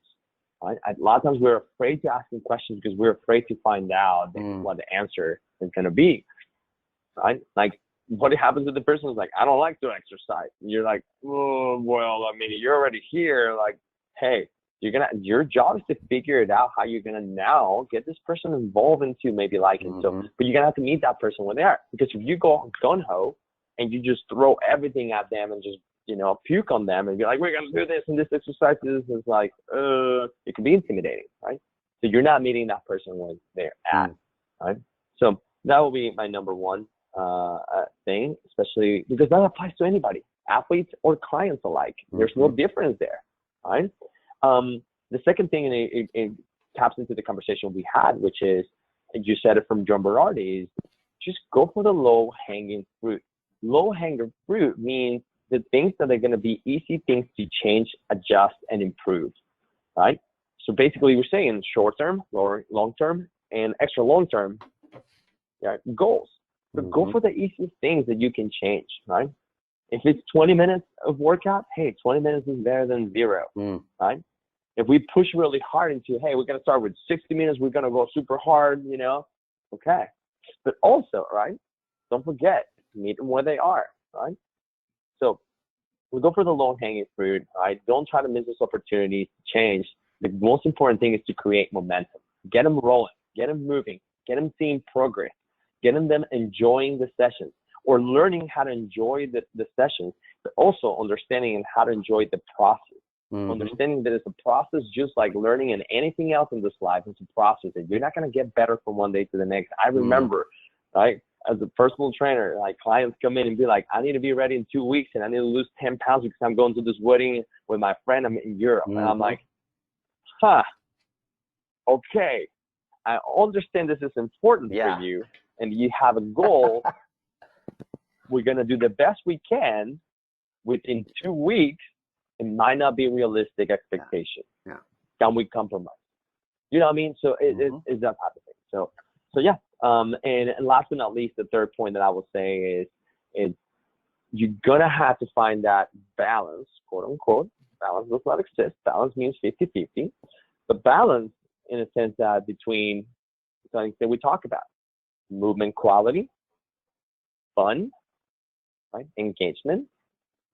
Right? A lot of times we're afraid to ask questions because we're afraid to find out what the answer is going to be. Right? Like, what happens if the person is like, I don't like to exercise. And you're like, oh, well, I mean, you're already here. Like, hey, your job is to figure it out how you're gonna now get this person involved into maybe liking. So, but you're gonna have to meet that person where they are. Because if you go gung ho and you just throw everything at them and just puke on them and be like, we're gonna do this and this exercise, this is like, it can be intimidating, right? So you're not meeting that person where they're at, right? So that will be my number one thing, especially because that applies to anybody, athletes or clients alike. There's no difference there, right? The second thing, and it taps into the conversation we had, which is, and you said it from John Berardi, is just go for the low-hanging fruit. Low-hanging fruit means the things that are going to be easy things to change, adjust, and improve, right? So basically, we're saying short-term, or long-term, and extra long-term goals. But go for the easiest things that you can change, right? If it's 20 minutes of workout, hey, 20 minutes is better than 0, right? If we push really hard into, hey, we're going to start with 60 minutes, we're going to go super hard, okay. But also, right, don't forget, meet them where they are, right? So we go for the low-hanging fruit, right? Don't try to miss this opportunity to change. The most important thing is to create momentum. Get them rolling, get them moving, get them seeing progress, getting them enjoying the sessions, or learning how to enjoy the sessions, but also understanding how to enjoy the process. Understanding that it's a process just like learning and anything else in this life. It's a process that you're not going to get better from one day to the next. I remember, right, as a personal trainer, like clients come in and be like, I need to be ready in 2 weeks and I need to lose 10 pounds because I'm going to this wedding with my friend. I'm in Europe. And I'm like, okay, I understand this is important for you and you have a goal. We're going to do the best we can within 2 weeks. It might not be realistic expectation. Can we compromise? You know what I mean? So it's that type of thing. So yeah. And last but not least, the third point that I will say is you're gonna have to find that balance, quote unquote. Balance does not exist. Balance means 50-50. But balance in a sense that between things that we talk about: movement quality, fun, right? Engagement,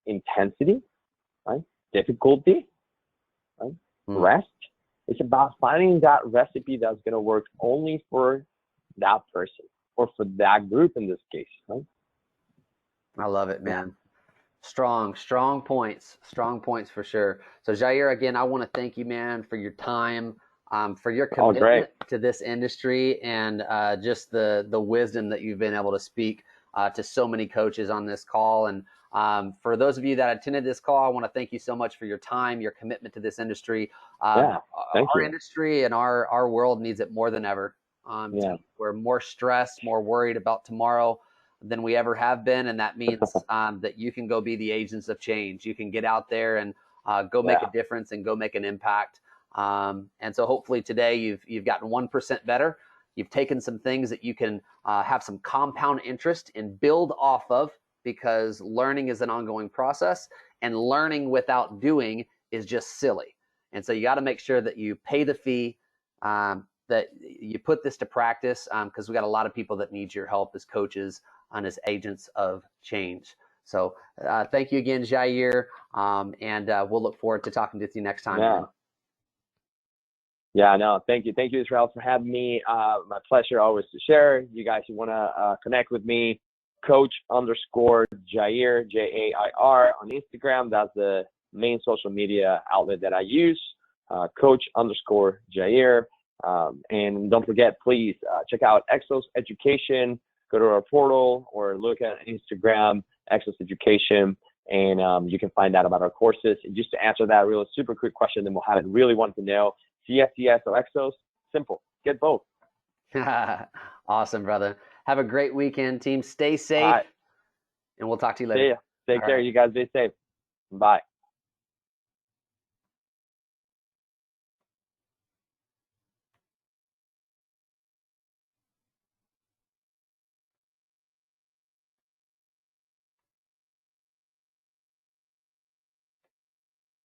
intensity, right? Difficulty, right? Rest. It's about finding that recipe that's going to work only for that person or for that group in this case, right? I love it, man. Strong points for sure. So Jair, again, I want to thank you, man, for your time, for your commitment to this industry, and just the wisdom that you've been able to speak to so many coaches on this call. And for those of you that attended this call, I want to thank you so much for your time, your commitment to this industry. Our industry and our world needs it more than ever. We're more stressed, more worried about tomorrow than we ever have been. And that means that you can go be the agents of change. You can get out there and go make a difference and go make an impact. And so hopefully today you've gotten 1% better. You've taken some things that you can have some compound interest and build off of, because learning is an ongoing process, and learning without doing is just silly. And so you got to make sure that you pay the fee, that you put this to practice, because we got a lot of people that need your help as coaches and as agents of change. So thank you again, Jair, and we'll look forward to talking with you next time. Yeah, no, thank you, Israel, for having me. My pleasure always to share. You guys who want to connect with me, Coach_Jair, Jair on Instagram. That's the main social media outlet that I use. Coach_Jair. And don't forget, please check out EXOS Education. Go to our portal or look at Instagram, EXOS Education, and you can find out about our courses. And just to answer that real super quick question that Mohammed really wanted to know, CSCS or EXOS? Simple. Get both. Awesome, brother. Have a great weekend, team. Stay safe, and we'll talk to you later. See ya. Take care. You guys be safe. Bye.